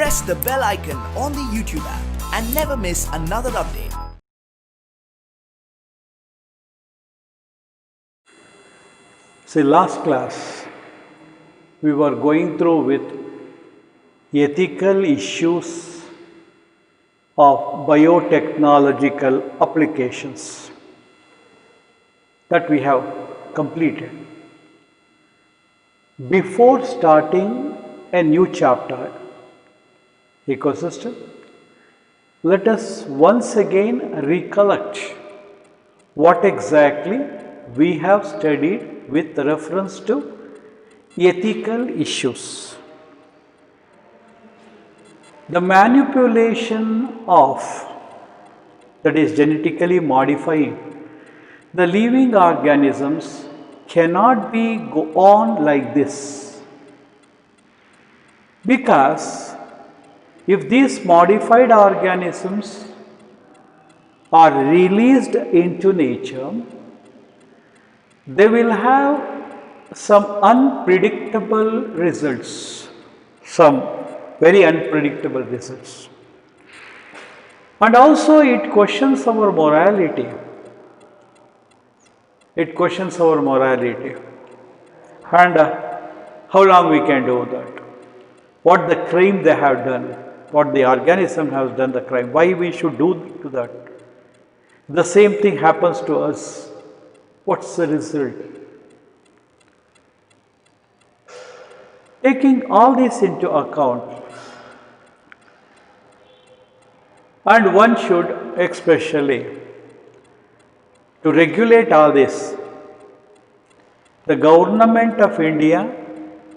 press the bell icon on the YouTube app and never miss another update. See, last class we were going through with ethical issues of biotechnological applications that we have completed. Before starting a new chapter, ecosystem, let us once again recollect what exactly we have studied with reference to ethical issues. The manipulation of, that is genetically modifying, the living organisms cannot be go on like this, because if these modified organisms are released into nature, they will have some unpredictable results, some very unpredictable results. And also it questions our morality. It questions our morality. And how long we can do that? What the crime they have done, what the organism has done the crime, why we should do to that. The same thing happens to us. What's the result? Taking all this into account, and one should especially to regulate all this, the government of India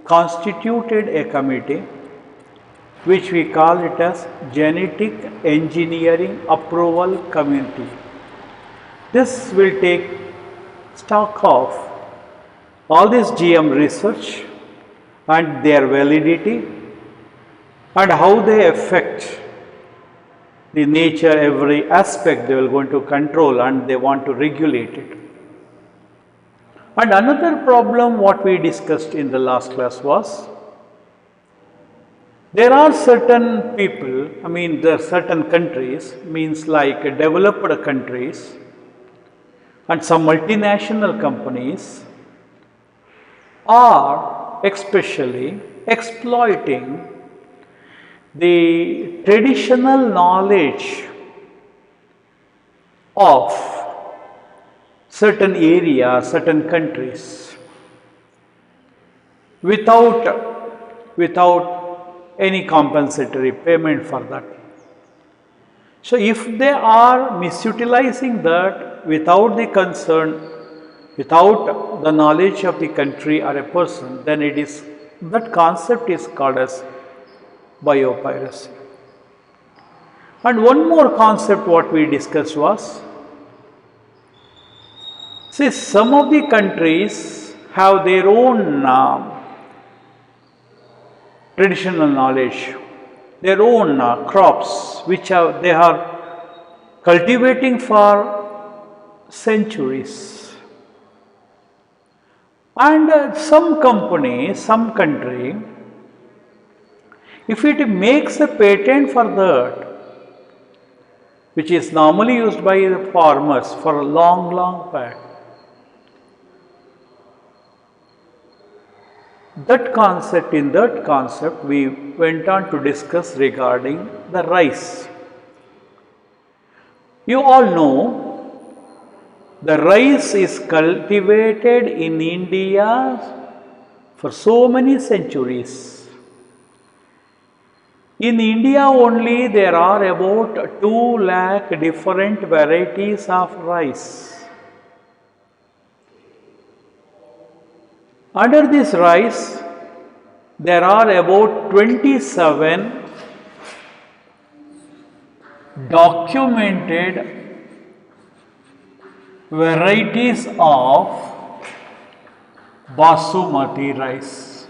constituted a committee which we call it as Genetic Engineering Approval Committee. This will take stock of all this GM research and their validity and how they affect the nature, every aspect they will going to control and they want to regulate it. And another problem what we discussed in the last class was, there are certain people, there are certain countries, means like developed countries and some multinational companies are especially exploiting the traditional knowledge of certain areas, certain countries without any compensatory payment for that. So if they are misutilizing that without the concern, without the knowledge of the country or a person, then it is, that concept is called as biopiracy. And one more concept what we discussed was, see, some of the countries have their own traditional knowledge, their own crops which they are cultivating for centuries. And some company, some country, if it makes a patent for that, which is normally used by the farmers for a long back, in that concept we went on to discuss regarding the rice. You all know the rice is cultivated in India for so many centuries. In India only there are about 2 lakh different varieties of rice. Under this rice, there are about 27 documented varieties of basmati rice.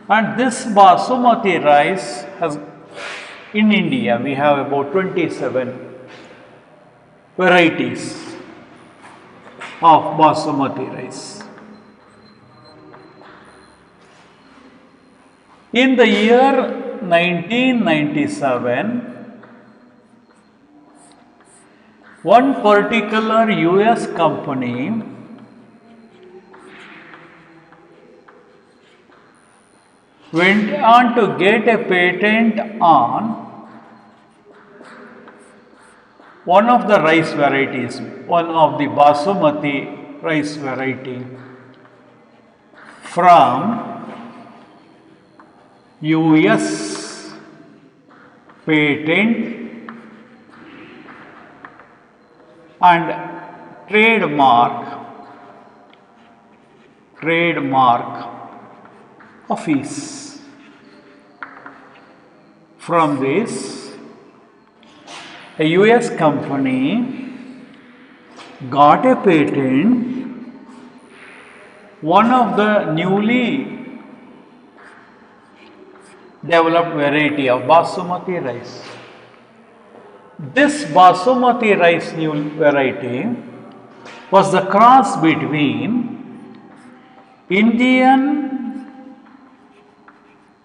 And this basmati rice has, in India, we have about 27 varieties of basmati rice. In the year 1997, one particular US company went on to get a patent on one of the rice varieties, one of the basmati rice variety from US Patent and Trademark Office. From this, a US company got a patent, one of the newly developed variety of basmati rice. This basmati rice new variety was the cross between Indian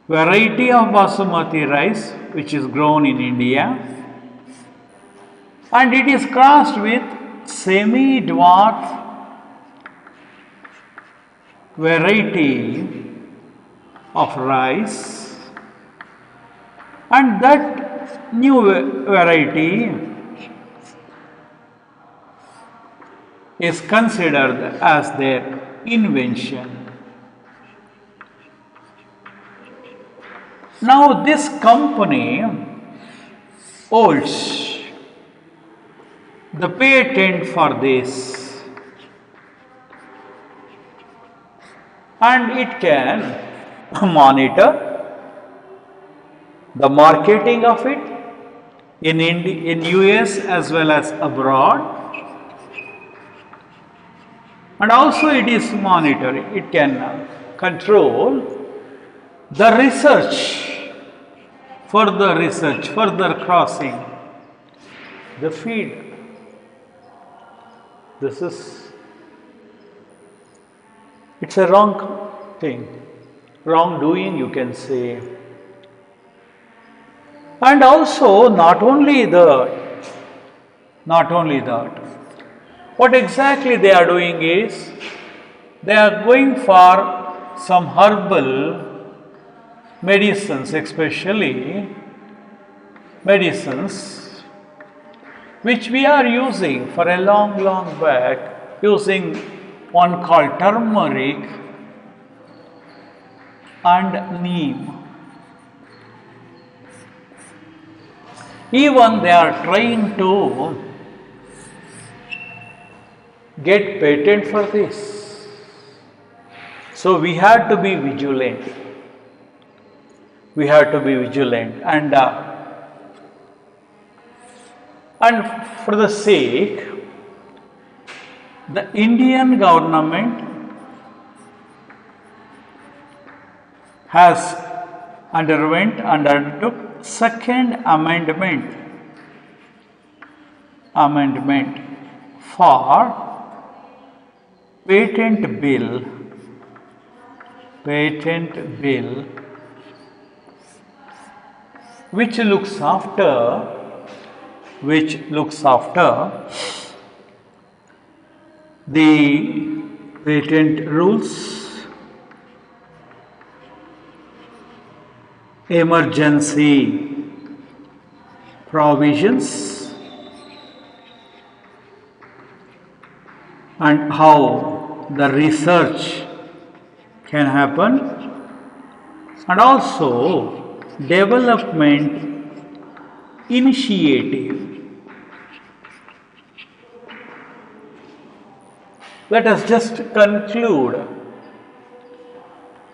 variety of basmati rice which is grown in India, and it is crossed with semi-dwarf variety of rice, and that new variety is considered as their invention. Now this company holds the patent for this, and it can monitor the marketing of it in US as well as abroad, and also it is monitoring, it can control the further crossing the feed. It's a wrong thing, wrongdoing you can say. And also not only that, what exactly they are doing is, they are going for some herbal medicines, especially medicines which we are using for a long back, using one called turmeric and neem. Even they are trying to get patent for this. So we have to be vigilant. And for the sake, the Indian government has undertook second amendment for patent bill which looks after the patent rules, emergency provisions, and how the research can happen, and also development initiative. Let us just conclude.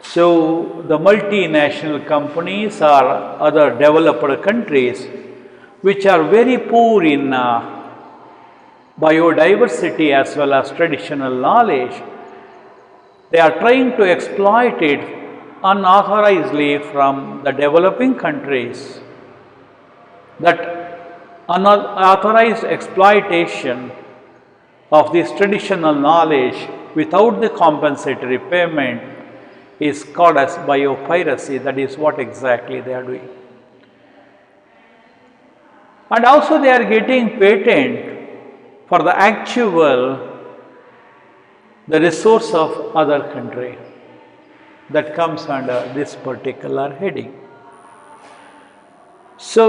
So the multinational companies or other developed countries which are very poor in biodiversity as well as traditional knowledge, they are trying to exploit it unauthorizedly from the developing countries. That unauthorized exploitation of this traditional knowledge without the compensatory payment is called as biopiracy. That is what exactly they are doing. And also they are getting patent for the resource of other country. That comes under this particular heading. So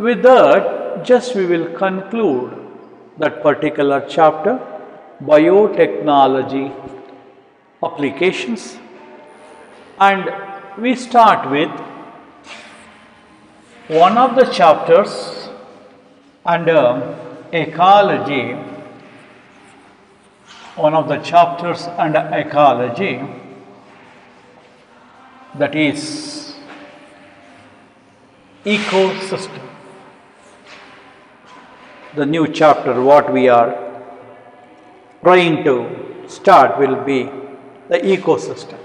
with that, just we will conclude that particular chapter, biotechnology applications, and we start with one of the chapters under ecology, that is ecosystem. The new chapter what we are trying to start will be the ecosystem.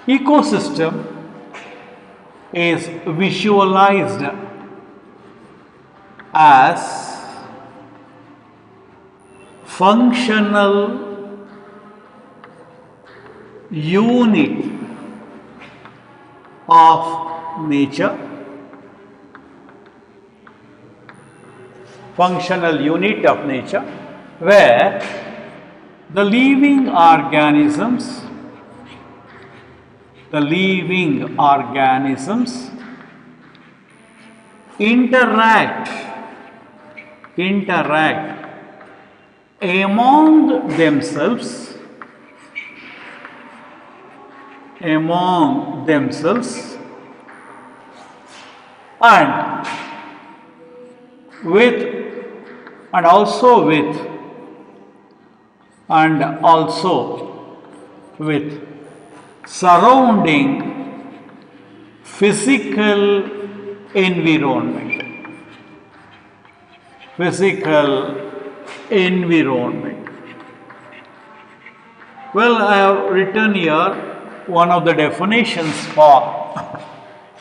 Ecosystem is visualized as functional unit of nature, where the living organisms interact among themselves and also with surrounding physical environment. Well, I have written here one of the definitions for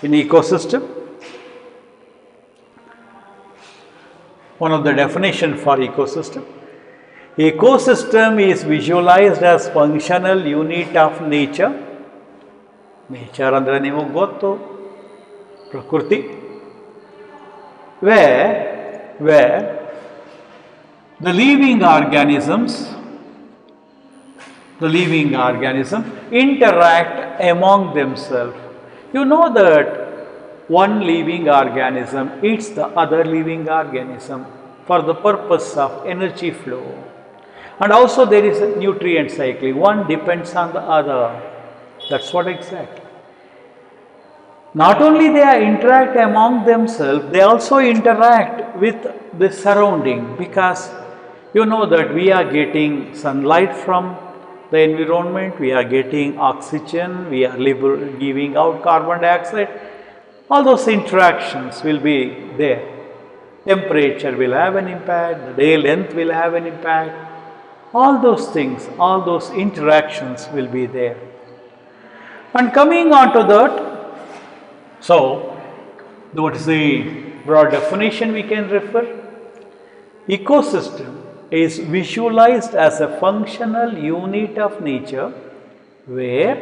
in ecosystem. Ecosystem is visualized as functional unit of nature. Nature andre niಮಗೆ ಗೊತ್ತು, ಪ್ರಕೃತಿ, where the living organism interact among themselves. You know that one living organism eats the other living organism for the purpose of energy flow. And also there is a nutrient cycling. One depends on the other. That's what exactly. Not only they interact among themselves, they also interact with the surrounding, because you know that we are getting sunlight from the environment, we are getting oxygen, we are giving out carbon dioxide. All those interactions will be there. Temperature will have an impact, the day length will have an impact. All those things, all those interactions will be there. And coming on to that, so what is the broad definition we can refer? Ecosystem is visualized as a functional unit of nature where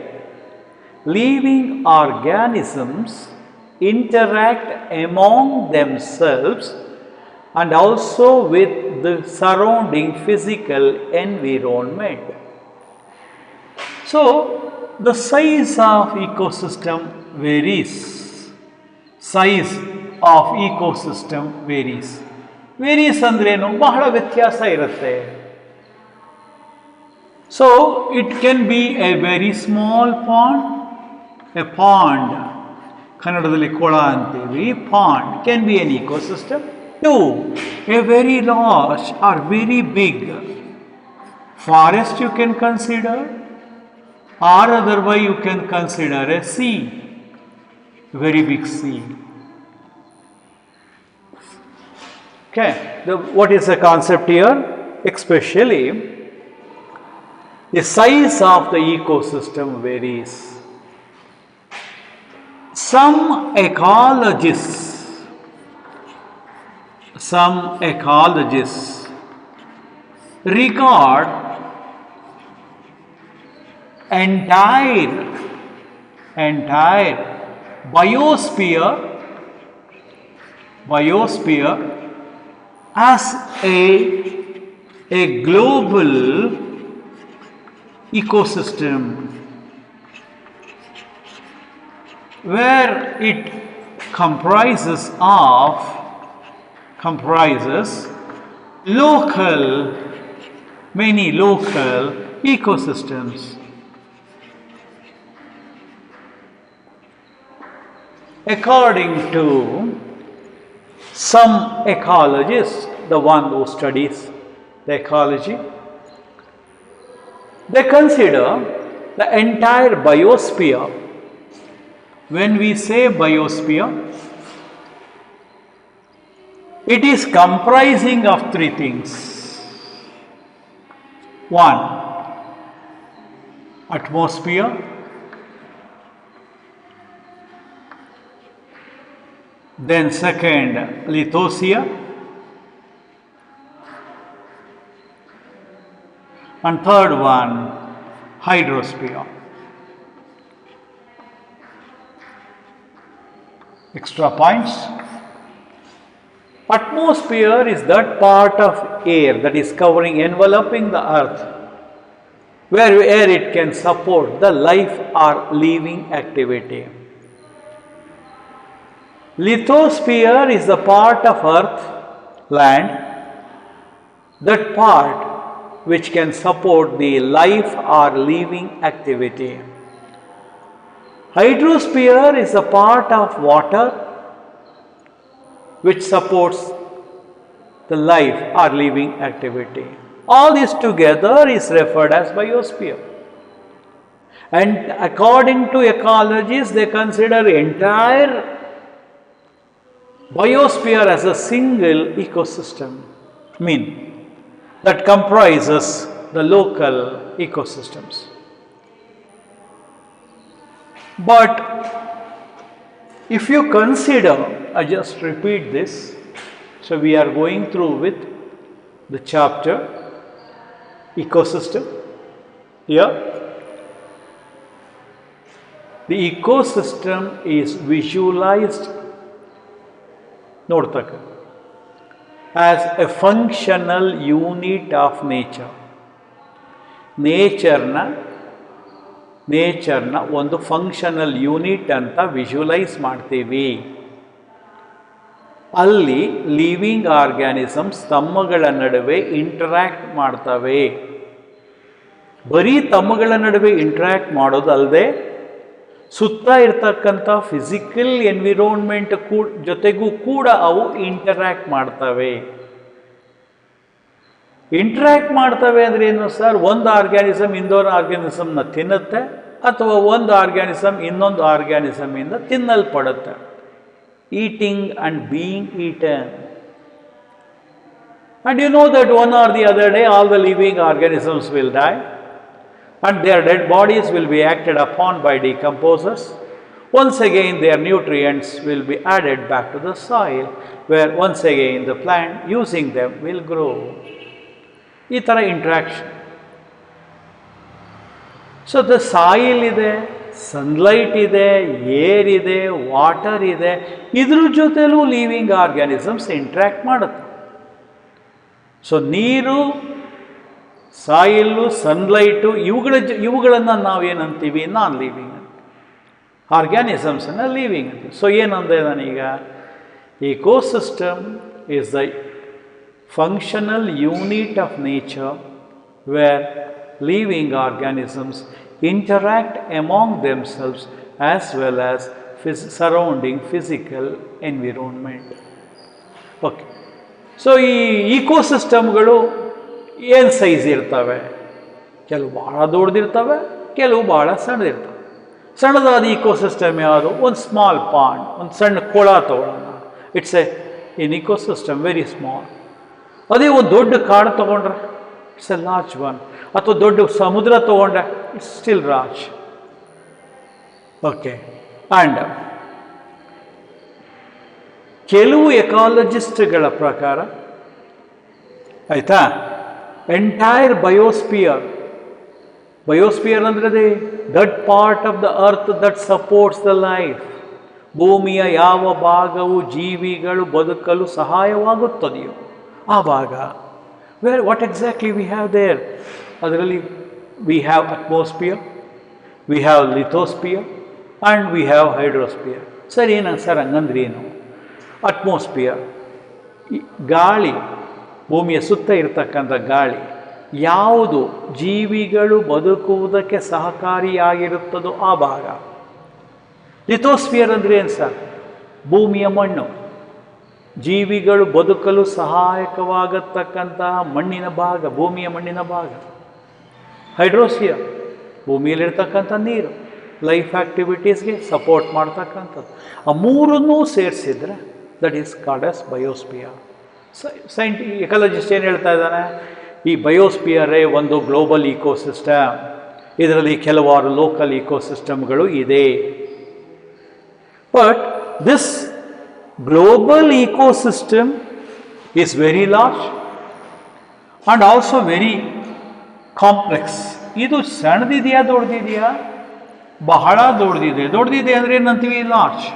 living organisms interact among themselves and also with the surrounding physical environment. So the size of ecosystem varies. Varies ಅಂದ್ರೇನು? ಬಹಳ ವ್ಯತ್ಯಾಸ ಇರುತ್ತೆ. So it can be a very small pond, ಕನ್ನಡದಲ್ಲಿ ಕೊಳ ಅಂತೀವಿ, pond can be an ecosystem. To a very large or very big forest you can consider, or otherwise you can consider a sea, very big sea. Okay, what is the concept here? Especially the size of the ecosystem varies. Some ecologists some ecologists regard entire biosphere as a global ecosystem where it comprises many local ecosystems. According to some ecologists, the one who studies the ecology, they consider the entire biosphere. When we say biosphere, it is comprising of three things. One, atmosphere. Then second, lithosphere. And third one, hydrosphere. Extra points. Atmosphere is that part of air that is enveloping the earth, where it can support the life or living activity. Lithosphere is the part of earth, land, that part which can support the life or living activity. Hydrosphere is a part of water which supports the life or living activity. All this together is referred as biosphere. And according to ecologists, they consider entire biosphere as a single ecosystem, that comprises the local ecosystems. But if you consider, I just repeat this, so we are going through with the chapter ecosystem. Here, the ecosystem is visualized as a functional unit of nature. ನೇಚರ್ನ ಒಂದು functional unit ಅಂತ visualise ಮಾಡ್ತೀವಿ. ಅಲ್ಲಿ living organisms ತಮ್ಮಗಳ ನಡುವೆ interact ಮಾಡ್ತವೆ. ಬರೀ ತಮ್ಮಗಳ ನಡುವೆ interact ಮಾಡೋದಲ್ಲದೆ ಸುತ್ತ ಇರ್ತಕ್ಕಂಥ ಫಿಸಿಕಲ್ ಎನ್ವಿರಾನ್ಮೆಂಟ್ ಜೊತೆಗೂ ಕೂಡ ಅವು ಇಂಟರ್ಯಾಕ್ಟ್ ಮಾಡ್ತವೆ. ಇಂಟ್ರ್ಯಾಕ್ಟ್ ಮಾಡ್ತವೆ ಅಂದರೆ ಏನು ಸರ್? ಒಂದು ಆರ್ಗ್ಯಾನಿಸಮ್ ಇನ್ನೊಂದು ಆರ್ಗ್ಯಾನಿಸಮ್ನ ತಿನ್ನುತ್ತೆ, ಅಥವಾ ಒಂದು ಆರ್ಗ್ಯಾನಿಸಮ್ ಇನ್ನೊಂದು ಆರ್ಗ್ಯಾನಿಸಮಿಂದ ತಿನ್ನಲ್ಪಡುತ್ತೆ. Eating and being eaten. And you know that one or the other day all the living organisms will die and their dead bodies will be acted upon by decomposers. Once again their nutrients will be added back to the soil, where once again the plant using them will grow. ಈ ಥರ interaction. So the soil ಇದೆ, sunlight ಇದೆ, air ಇದೆ, water ಇದೆ, ಇದ್ರ ಜೊತೆಲೂ living organisms interact ಮಾಡುತ್ತೆ. So ನೀರು, ಸಾಯಿಲ್ಲು, sunlight ಇವುಗಳನ್ನು ನಾವೇನಂತೀವಿ? ನಾನ್ ಲಿವಿಂಗ್ ಅಂತ. ಆರ್ಗ್ಯಾನಿಸಮ್ಸನ್ನು ಲಿವಿಂಗ್ ಅಂತೀವಿ. ಸೊ ಏನಂದೆ ನಾನೀಗ? Ecosystem is the functional unit of nature where living organisms interact among themselves as well as surrounding physical environment. Okay. So ಈ ಈಕೋಸಿಸ್ಟಮ್ಗಳು ಏನು ಸೈಜ್ ಇರ್ತವೆ? ಕೆಲವು ಭಾಳ ದೊಡ್ಡದಿರ್ತವೆ, ಕೆಲವು ಭಾಳ ಸಣ್ಣದಿರ್ತವೆ. ಸಣ್ಣದಾದ ಈಕೋಸಿಸ್ಟಮ್ ಯಾವುದು? ಒಂದು ಸ್ಮಾಲ್ ಪಾಂಡ್, ಒಂದು ಸಣ್ಣ ಕೊಳ ತಗೊಳ್ಳೋಣ. It's an ecosystem very small. ಅದೇ ಒಂದು ದೊಡ್ಡ ಕಾಡು ತೊಗೊಂಡ್ರೆ ಇಟ್ಸ್ ಎ ಲಾರ್ಜ್ ಒನ್. ಅಥವಾ ದೊಡ್ಡ ಸಮುದ್ರ ತೊಗೊಂಡ್ರೆ it's still large. Okay. And ಕೆಲವು ಎಕಾಲಜಿಸ್ಟ್ಗಳ ಪ್ರಕಾರ, ಆಯಿತಾ, ಎಂಟೈರ್ ಬಯೋಸ್ಪಿಯರ್ ಅಂದರೆ that part of the earth that supports the life, ಭೂಮಿಯ ಯಾವ ಭಾಗವು ಜೀವಿಗಳು ಬದುಕಲು ಸಹಾಯವಾಗುತ್ತದೆಯೋ ಆ ಭಾಗ. What exactly we have there? ಅದರಲ್ಲಿ we have atmosphere, we have lithosphere and we have hydrosphere. Sir sir ಹಂಗಂದ್ರೆ ಏನು? ಅಟ್ಮಾಸ್ಫಿಯರ್ ಗಾಳಿ, ಭೂಮಿಯ ಸುತ್ತ ಇರತಕ್ಕಂಥ ಗಾಳಿ ಯಾವುದು ಜೀವಿಗಳು ಬದುಕುವುದಕ್ಕೆ ಸಹಕಾರಿಯಾಗಿರುತ್ತದೋ ಆ ಭಾಗ. ಲಿಥೋಸ್ಫಿಯರ್ ಅಂದರೆ ಏನು ಸರ್? ಭೂಮಿಯ ಮಣ್ಣು, ಜೀವಿಗಳು ಬದುಕಲು ಸಹಾಯಕವಾಗತಕ್ಕಂತಹ ಮಣ್ಣಿನ ಭಾಗ, ಭೂಮಿಯ ಮಣ್ಣಿನ ಭಾಗ. ಹೈಡ್ರೋಸ್ಫಿಯರ್ ಭೂಮಿಯಲ್ಲಿರ್ತಕ್ಕಂಥ ನೀರು, ಲೈಫ್ ಆ್ಯಕ್ಟಿವಿಟೀಸ್ಗೆ ಸಪೋರ್ಟ್ ಮಾಡ್ತಕ್ಕಂಥದ್ದು. ಆ ಮೂರನ್ನೂ ಸೇರಿಸಿದ್ರೆ that is called as biosphere. Ecologist ಏನು ಹೇಳ್ತಾ ಇದ್ದಾನೆ? ಈ ಬಯೋಸ್ಫಿಯರೇ ಒಂದು ಗ್ಲೋಬಲ್ ಇಕೋಸಿಸ್ಟಮ್, ಇದರಲ್ಲಿ ಕೆಲವಾರು ಲೋಕಲ್ ಇಕೋಸಿಸ್ಟಮ್ಗಳು ಇದೆ. But this global ecosystem is very large and also very complex. ಇದು ಸಣ್ಣದಿದೆಯಾ ದೊಡ್ಡದಿದೆಯಾ? ಬಹಳ ದೊಡ್ಡದಿದೆ. ದೊಡ್ಡದಿದೆ ಅಂದರೆ ಏನಂತೀವಿ? ಲಾರ್ಜ್.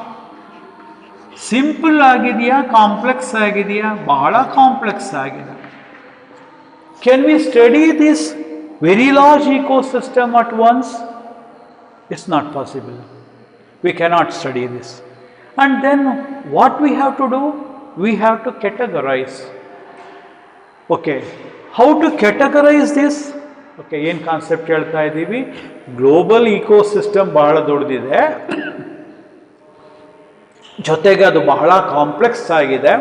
ಸಿಂಪಲ್ ಆಗಿದೆಯಾ? ಕಾಂಪ್ಲೆಕ್ಸ್ ಆಗಿದೆಯಾ? ಬಹಳ ಕಾಂಪ್ಲೆಕ್ಸ್ ಆಗಿದೆ. Can we study this very large ecosystem at once? It's not possible. We cannot study this. And then what we have to do? We have to categorize. Okay, how to categorize this? Okay, ಏನು concept ಹೇಳ್ತಾ ಇದ್ದೀವಿ? Global ecosystem ಬಹಳ ದೊಡ್ಡದಿದೆ, ಜೊತೆಗೆ ಅದು ಬಹಳ complex ಆಗಿದೆ.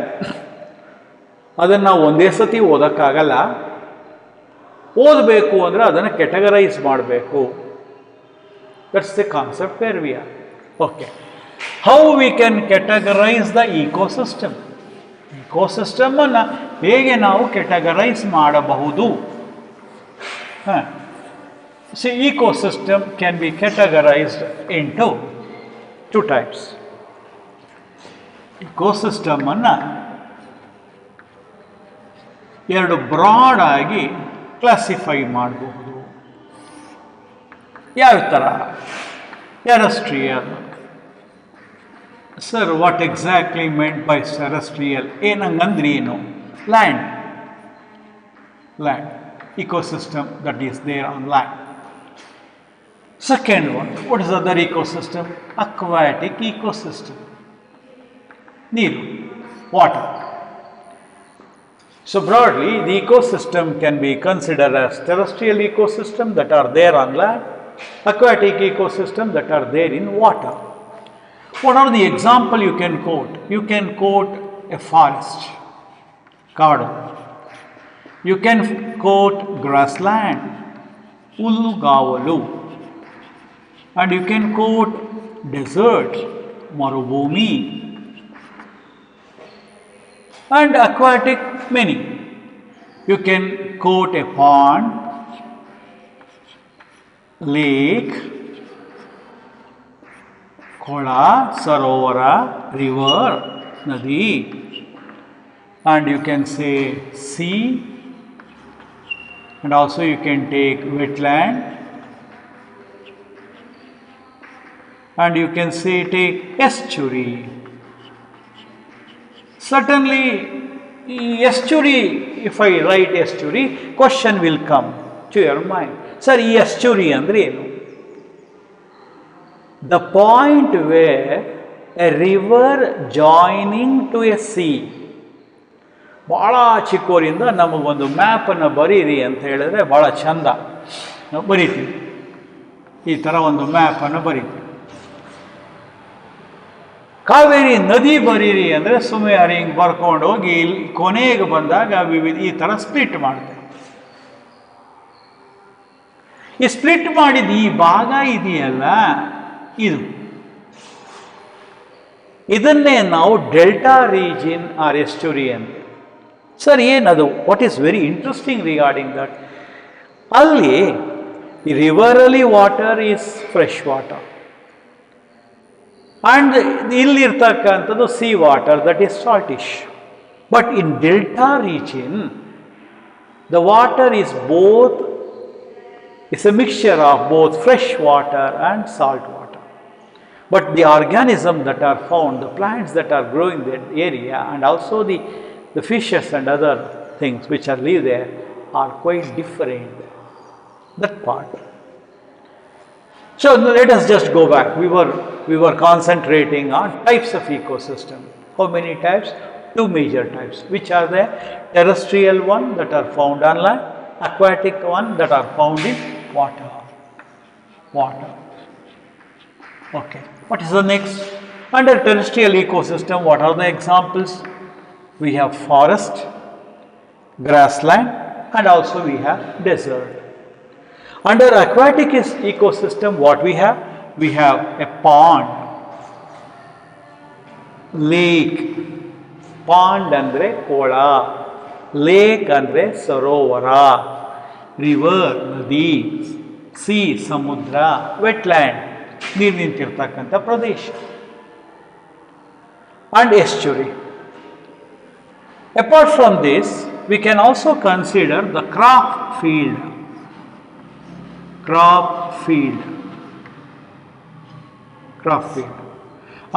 ಅದನ್ನು ನಾವು ಒಂದೇ ಸತಿ ಓದೋಕ್ಕಾಗಲ್ಲ. ಓದಬೇಕು ಅಂದರೆ ಅದನ್ನು ಕೆಟಗರೈಸ್ ಮಾಡಬೇಕು. That's the concept where we are. Okay, how we can categorise the ecosystem? ಇಕೋಸಿಸ್ಟಮನ್ನು ಹೇಗೆ ನಾವು ಕೆಟಗರೈಸ್ ಮಾಡಬಹುದು? See, ecosystem can be categorised into two types. ಇಕೋಸಿಸ್ಟಮನ್ನು ಎರಡು ಬ್ರಾಡ್ ಆಗಿ ಕ್ಲಾಸಿಫೈ ಮಾಡಬಹುದು. ಯಾವ ಥರ? Terrestrial. Sir, what exactly meant by terrestrial? ಏನಂಗಂದ್ರೆ ಏನು? Land ecosystem that is there on land. Second one, what is the other ecosystem? Aquatic ecosystem. Neeru, water. So broadly, the ecosystem can be considered as terrestrial ecosystem that are there on land, aquatic ecosystem that are there in water. What are the example you can quote? You can quote a forest, Kadu. You can quote grassland, Hullugavalu. And you can quote desert, Marubhumi. And aquatic, many. You can quote a pond, lake, kola, sarovara, river, nadi. And you can say sea. And also you can take wetland. And you can say take estuary. Certainly, estuary, if I write estuary, question will come to your mind. Sir, estuary andre enu? The point where a river joining to a sea. ಭಾಳ ಚಿಕ್ಕವರಿಂದ ನಮಗೊಂದು ಮ್ಯಾಪನ್ನು ಬರೀರಿ ಅಂತ ಹೇಳಿದ್ರೆ ಭಾಳ ಚಂದ. ನಾವು ಬರಿತೀವಿ, ಈ ಥರ ಒಂದು ಮ್ಯಾಪನ್ನು ಬರಿತೀವಿ. ಕಾವೇರಿ ನದಿ ಬರೀರಿ ಅಂದರೆ ಸುಮ್ಮನೆ ಯಾರು ಹಿಂಗೆ ಬರ್ಕೊಂಡು ಹೋಗಿ ಇಲ್ಲಿ ಕೊನೆಗೆ ಬಂದಾಗ ಈ ಥರ ಸ್ಪ್ಲಿಟ್ ಮಾಡ್ತೇವೆ. ಈ ಸ್ಪ್ಲಿಟ್ ಮಾಡಿದ ಈ ಭಾಗ ಇದೆಯಲ್ಲ, ಇದನ್ನೇ ನಾವು ಡೆಲ್ಟಾ ರೀಜಿಯನ್ ಆರ್ ಎಸ್ಟುರಿ ಅಂತ. ಸರ್, ಏನದು? What is very interesting regarding that? ಅಲ್ಲಿ ರಿವರಲ್ಲಿ water is fresh water, and ಇಲ್ಲಿರ್ತಕ್ಕಂಥದ್ದು sea water, that is saltish. But in delta region, the water is both, it's a mixture of both fresh water and salt water. But the organisms that are found, the plants that are growing in that area, and also the fishes and other things which are live there are quite different. That part. So let us just go back. We were concentrating on types of ecosystem. How many types? Two major types. Which are the terrestrial one that are found on land, aquatic one that are found in water. Water. Okay. What is the next? Under terrestrial ecosystem, what are the examples? We have forest, grassland, and also we have desert. Under aquatic ecosystem, what we have? We have a pond, lake. Pond andre kola, lake andre sarovara, river nadi, sea samudra, wetland ನೀರು ನಿಂತಿರ್ತಕ್ಕಂಥ ಪ್ರದೇಶ, and estuary. Apart from this, we can also consider the crop field,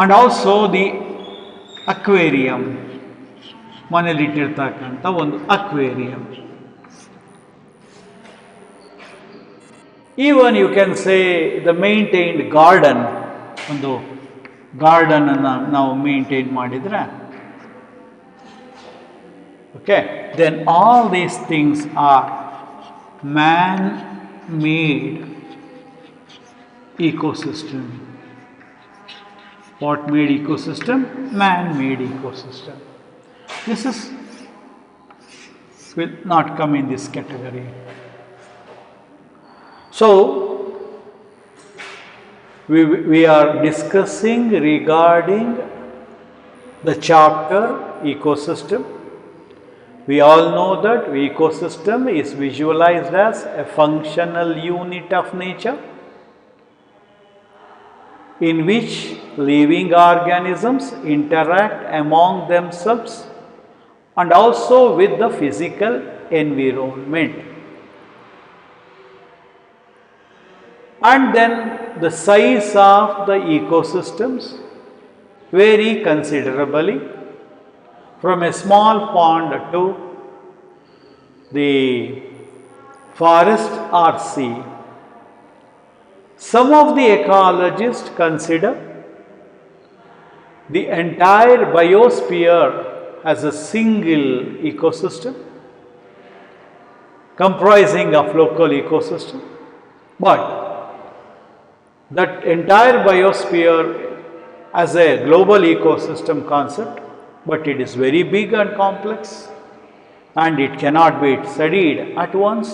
and also the aquarium, ಮನೆಯಲ್ಲಿಟ್ಟಿರ್ತಕ್ಕಂಥ ಒಂದು aquarium. Even you can say the maintained garden, ಒಂದು garden ಅನ್ನು ನಾವು maintain ಮಾಡಿದ್ರೆ, okay, then all these things are man-made ecosystem. What made ecosystem? Man-made ecosystem. This will not come in this category. So, we are discussing regarding the chapter ecosystem. We all know that ecosystem is visualized as a functional unit of nature in which living organisms interact among themselves and also with the physical environment. And then the size of the ecosystems vary considerably, from a small pond to the forest or sea. Some of the ecologists consider the entire biosphere as a single ecosystem comprising of local ecosystem, but that entire biosphere as a global ecosystem concept, but it is very big and complex and it cannot be studied at once.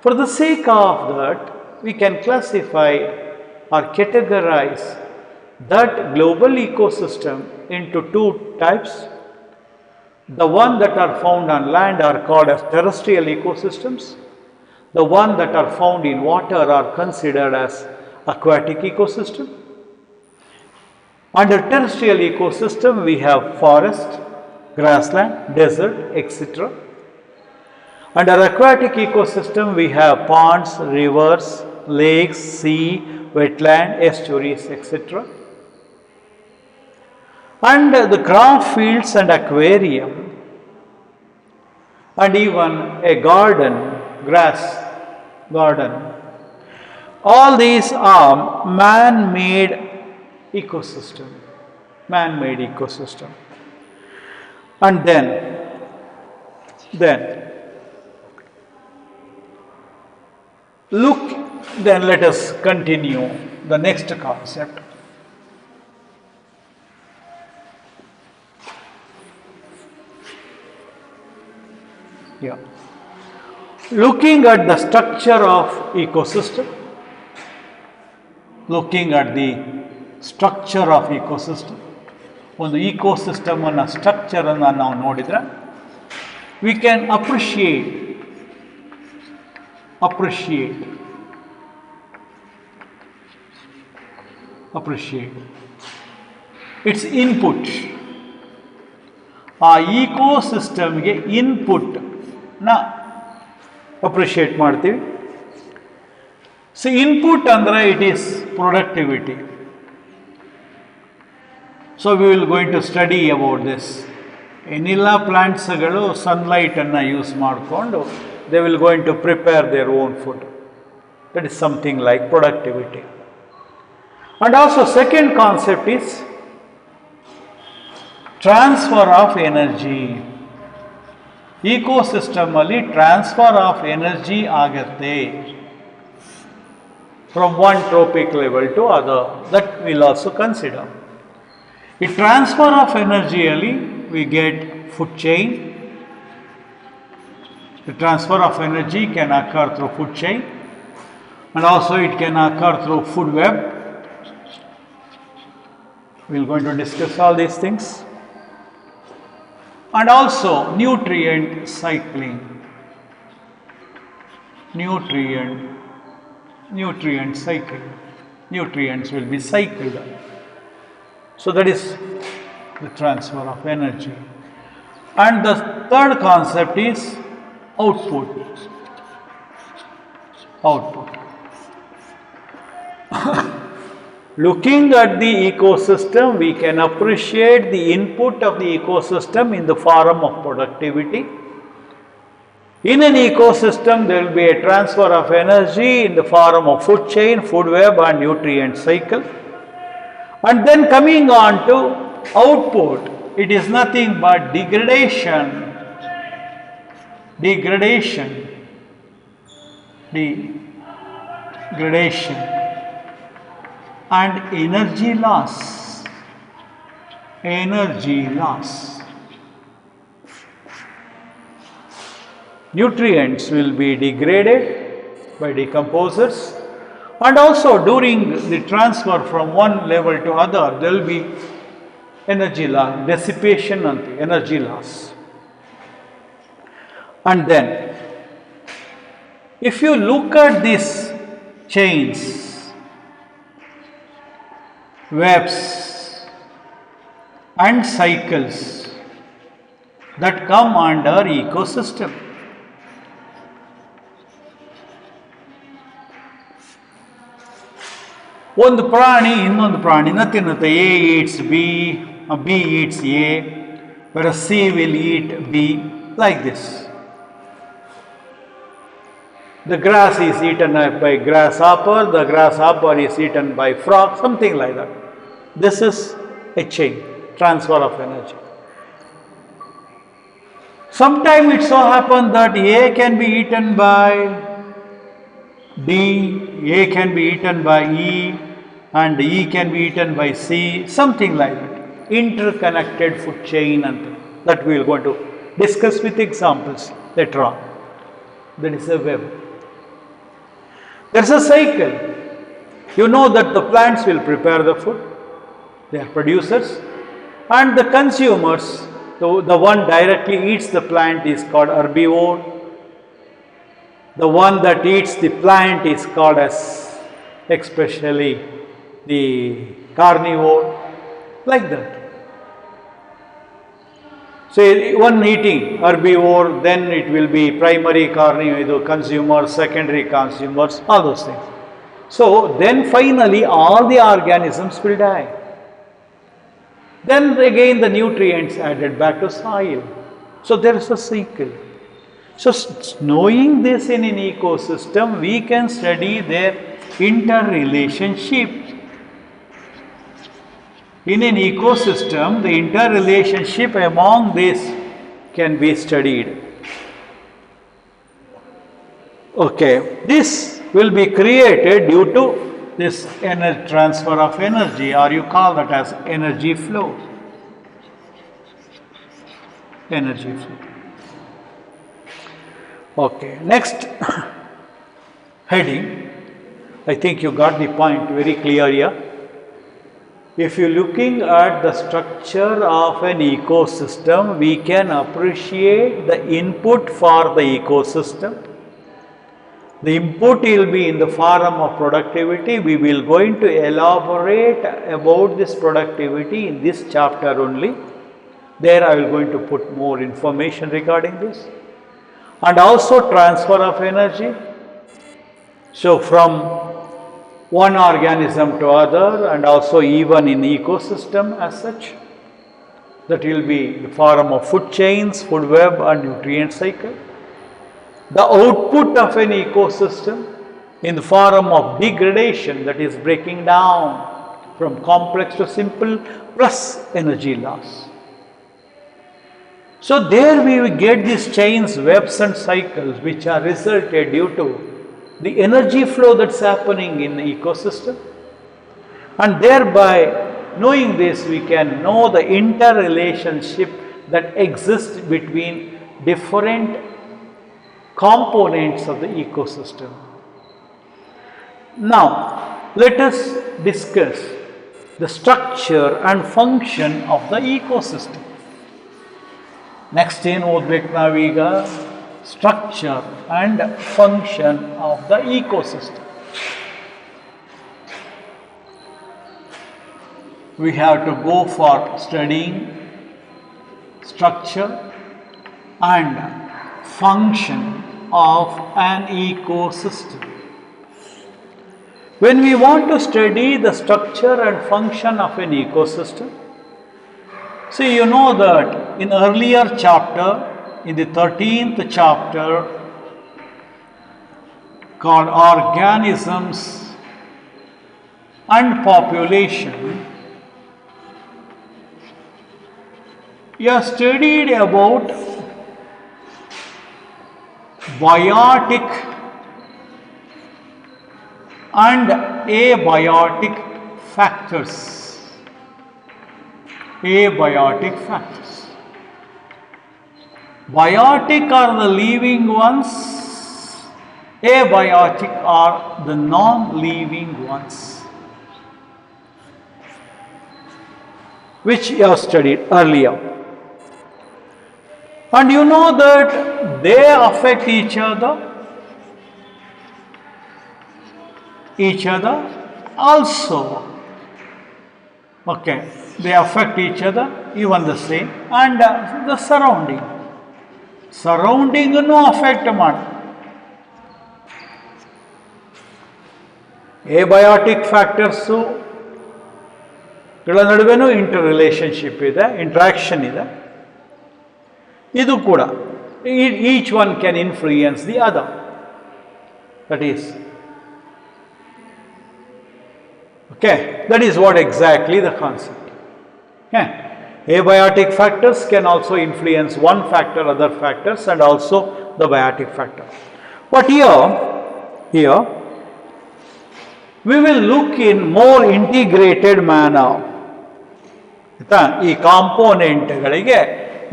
For the sake of that, we can classify or categorize that global ecosystem into two types. The one that are found on land are called as terrestrial ecosystems. The one that are found in water are considered as aquatic ecosystem. Under terrestrial ecosystem, we have forest, grassland, desert, etc. Under aquatic ecosystem, we have ponds, rivers, lakes, sea, wetland, estuaries, etc. And the crop fields and aquarium, and even a garden, grass garden. All these are man-made ecosystem. And then let us continue the next concept. Yeah. Looking at the structure of ecosystem, ಒಂದು ಇಕೋಸಿಸ್ಟಮನ್ನು ಸ್ಟ್ರಕ್ಚರನ್ನು ನಾವು ನೋಡಿದರೆ, we can appreciate appreciate. Its input. ಆ ಈಕೋಸಿಸ್ಟಮ್ಗೆ ಇನ್ಪುಟ್ನ appreciate ಮಾಡ್ತೀವಿ. So input ಅಂದರೆ it is productivity. So we will going to study about this. ಏನಿಲ್ಲ ಪ್ಲಾಂಟ್ಸ್ಗಳು ಸನ್ಲೈಟನ್ನು ಯೂಸ್ ಮಾಡಿಕೊಂಡು they will going to prepare their own food. That is something like productivity. And also second concept is transfer of energy. Ecosystem ಅಲ್ಲಿ transfer of energy ಆಗತ್ತೆ from one trophic level to other. That we'll also consider. The transfer of energy ಅಲ್ಲಿ we get food chain. The transfer of energy can occur through food chain, and also it can occur through food web. We're going to discuss all these things. And also nutrient cycling. Nutrient cycle. Nutrients will be cycled. So that is the transfer of energy. And the third concept is output. Looking at the ecosystem, we can appreciate the input of the ecosystem in the form of productivity. In an ecosystem, there will be a transfer of energy in the form of food chain, food web, and nutrient cycle. And then coming on to output, it is nothing but degradation and energy loss. Nutrients will be degraded by decomposers, and also during the transfer from one level to other there will be energy loss, dissipation and energy loss. And then if you look at these chains, webs and cycles that come under ecosystem, ಒಂದು ಪ್ರಾಣಿ ಇನ್ನೊಂದು ಪ್ರಾಣಿನ ತಿನ್ನುತ್ತೆ. A eats B, B eats A, whereas C will eat B, like this. The grass is eaten by grasshopper, the grasshopper is eaten by frog, something like that. This is a chain, transfer of energy. Sometimes it so happens that A can be eaten by D, A can be eaten by E, and E can be eaten by C, something like that. Interconnected food chain, and that we will go to discuss with examples later on. That is a web. There is a cycle. You know that the plants will prepare the food, they are producers, and the consumers, the one directly eats the plant is called herbivore. The one that eats the plant is called as especially the carnivore, like that. So one eating herbivore, then it will be primary carnivore consumers, secondary consumers, all those things. So then finally all the organisms will die. Then again the nutrients added back to soil. So there is a cycle. So knowing this in an ecosystem, we can study their interrelationship. In an ecosystem, the interrelationship among this can be studied. Okay, this will be created due to this transfer of energy, or you call that as energy flow. Okay, next heading. I think you got the point very clear here. If you're looking at the structure of an ecosystem, we can appreciate the input for the ecosystem, The input will be in the form of productivity. We will going to elaborate about this productivity in this chapter only. There I will going to put more information regarding this. And also transfer of energy. So from one organism to other, and also even in ecosystem as such. That will be the form of food chains, food web and nutrient cycle. The output of an ecosystem in the form of degradation, that is breaking down from complex to simple, plus energy loss. So there we will get these chains, webs and cycles which are resulted due to the energy flow that's happening in the ecosystem, and thereby knowing this we can know the interrelationship that exists between different components of the ecosystem. Now let us discuss the structure and function of the ecosystem. Next ಏನು ಓದಬೇಕು ನಾವೀಗ? Structure and function of the ecosystem. We have to go for studying structure and function of an ecosystem. When we want to study the structure and function of an ecosystem, see, you know that in earlier chapter, in the 13th chapter called Organisms and Population, you have studied about biotic and abiotic factors. Abiotic factors. Biotic are the living ones, abiotic are the non-living ones, which you have studied earlier. And you know that they affect each other also. Okay, they affect each other, even the same, and the surrounding affect ಮಾಡಿ. Abiotic factors ಗಳ ನಡುವೆನೂ inter relationship ಇದೆ, interaction ಇದೆ. ಇದು ಕೂಡ each one can influence the other. That is okay, that is what exactly the concept. Okay. Abiotic factors can also influence one factor, other factors, and also the biotic factor. But here we will look in more integrated manner. ಈ ಕಾಂಪೋನೆಂಟ್ಗಳಿಗೆ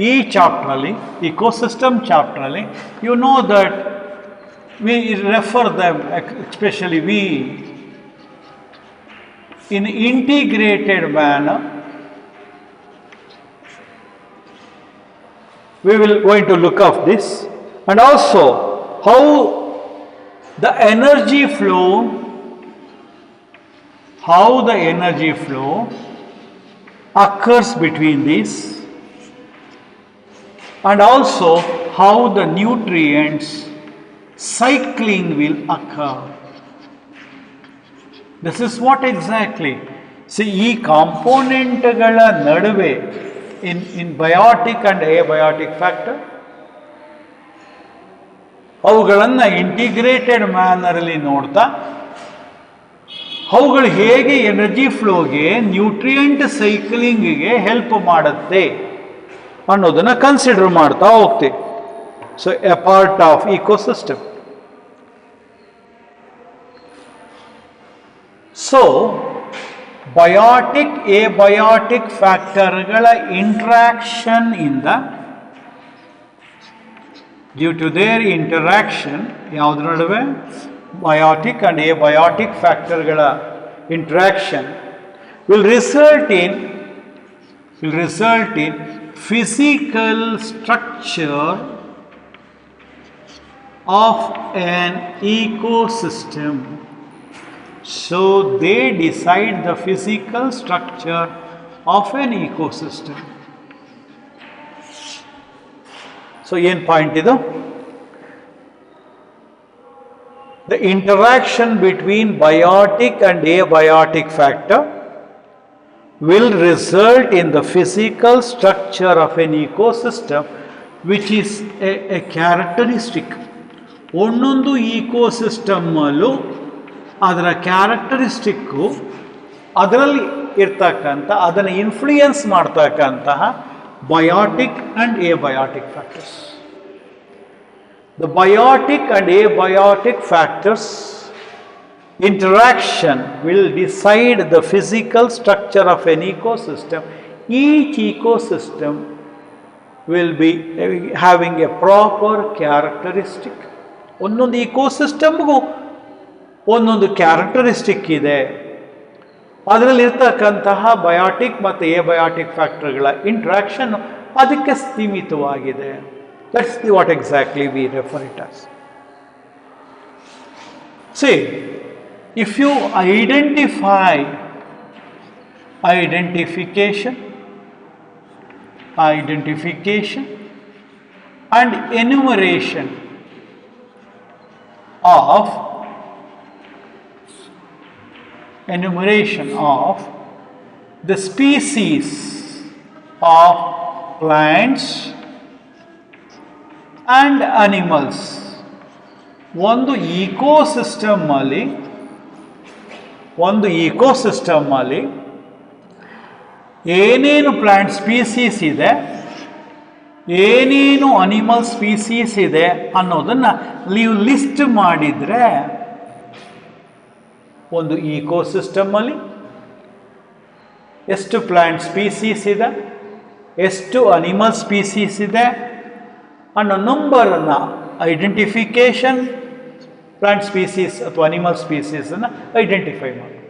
ಈ ಚಾಪ್ಟ್ರಲ್ಲಿ, ecosystem ಚಾಪ್ಟ್ರಲ್ಲಿ, you know that we refer them, especially we, in integrated manner. We will going to look at this, and also how the energy flow occurs between these, and also how the nutrients cycling will occur. This is what exactly. See, ಈ ಕಾಂಪೋನೆಂಟ್ಗಳ ನಡುವೆ in biotic and abiotic factor, ಅವುಗಳನ್ನು integrated ಮ್ಯಾನರಲ್ಲಿ ನೋಡ್ತಾ ಅವುಗಳು ಹೇಗೆ energy ಫ್ಲೋಗೆ, nutrient ಸೈಕ್ಲಿಂಗ್ಗೆ help ಮಾಡುತ್ತೆ ಅನ್ನೋದನ್ನು ಕನ್ಸಿಡರ್ ಮಾಡ್ತಾ ಹೋಗ್ತೀವಿ. So a part of ecosystem. So biotic, abiotic ಫ್ಯಾಕ್ಟರ್ಗಳ ಇಂಟ್ರಾಕ್ಷನ್ ಇಂದ, ಡ್ಯೂ ಟು ದೇರ್ ಇಂಟರಾಕ್ಷನ್, ಯಾವುದ್ರ ನಡುವೆ? ಬಯೋಟಿಕ್ ಅಂಡ್ ಎಬಯೋಟಿಕ್ ಫ್ಯಾಕ್ಟರ್ಗಳ interaction will result in physical structure of an ecosystem. So they decide the physical structure of an ecosystem. So ಏನು point ಇದು? The interaction between biotic and abiotic factor will result in the physical structure of an ecosystem, which is a characteristic. ಒಂದೊಂದು ಈಕೋಸಿಸ್ಟಮ್ಮಲ್ಲೂ ಅದರ ಕ್ಯಾರೆಕ್ಟರಿಸ್ಟಿಕ್ಕು, ಅದರಲ್ಲಿ ಇರ್ತಕ್ಕಂಥ, ಅದನ್ನು influence ಮಾಡ್ತಕ್ಕಂತಹ biotic and abiotic factors. The biotic and abiotic factors interaction will decide the physical structure of an ecosystem. Each ecosystem will be having a proper characteristic. ಒಂದೊಂದು ಇಕೋಸಿಸ್ಟಮ್ಗೂ ಒಂದೊಂದು characteristic ಇದೆ. ಅದರಲ್ಲಿ ಇರ್ತಕ್ಕಂತಹ ಬಯೋಟಿಕ್ ಮತ್ತು ಎಬಯೋಟಿಕ್ ಫ್ಯಾಕ್ಟರ್ಗಳ ಇಂಟ್ರಾಕ್ಷನ್ ಅದಕ್ಕೆ ಸೀಮಿತವಾಗಿದೆ. That's what exactly we refer it as. See, if you identify identification and enumeration of the species of plants and animals. ಒಂದು ಈಕೋಸಿಸ್ಟಮಲ್ಲಿ ಏನೇನು ಪ್ಲಾಂಟ್ ಸ್ಪೀಸೀಸ್ ಇದೆ, ಏನೇನು ಅನಿಮಲ್ ಸ್ಪೀಸೀಸ್ ಇದೆ ಅನ್ನೋದನ್ನು ನೀವು ಲಿಸ್ಟ್ ಮಾಡಿದರೆ, ಒಂದು ಈಕೋಸಿಸ್ಟಮಲ್ಲಿ ಎಷ್ಟು ಪ್ಲಾಂಟ್ ಸ್ಪೀಸೀಸ್ ಇದೆ, ಎಷ್ಟು ಅನಿಮಲ್ ಸ್ಪೀಸೀಸ್ ಇದೆ ಅನ್ನೋ ನಂಬರನ್ನು ಐಡೆಂಟಿಫಿಕೇಶನ್, ಪ್ಲಾಂಟ್ ಸ್ಪೀಸೀಸ್ ಅಥವಾ ಅನಿಮಲ್ ಸ್ಪೀಸೀಸನ್ನು ಐಡೆಂಟಿಫೈ ಮಾಡೋದು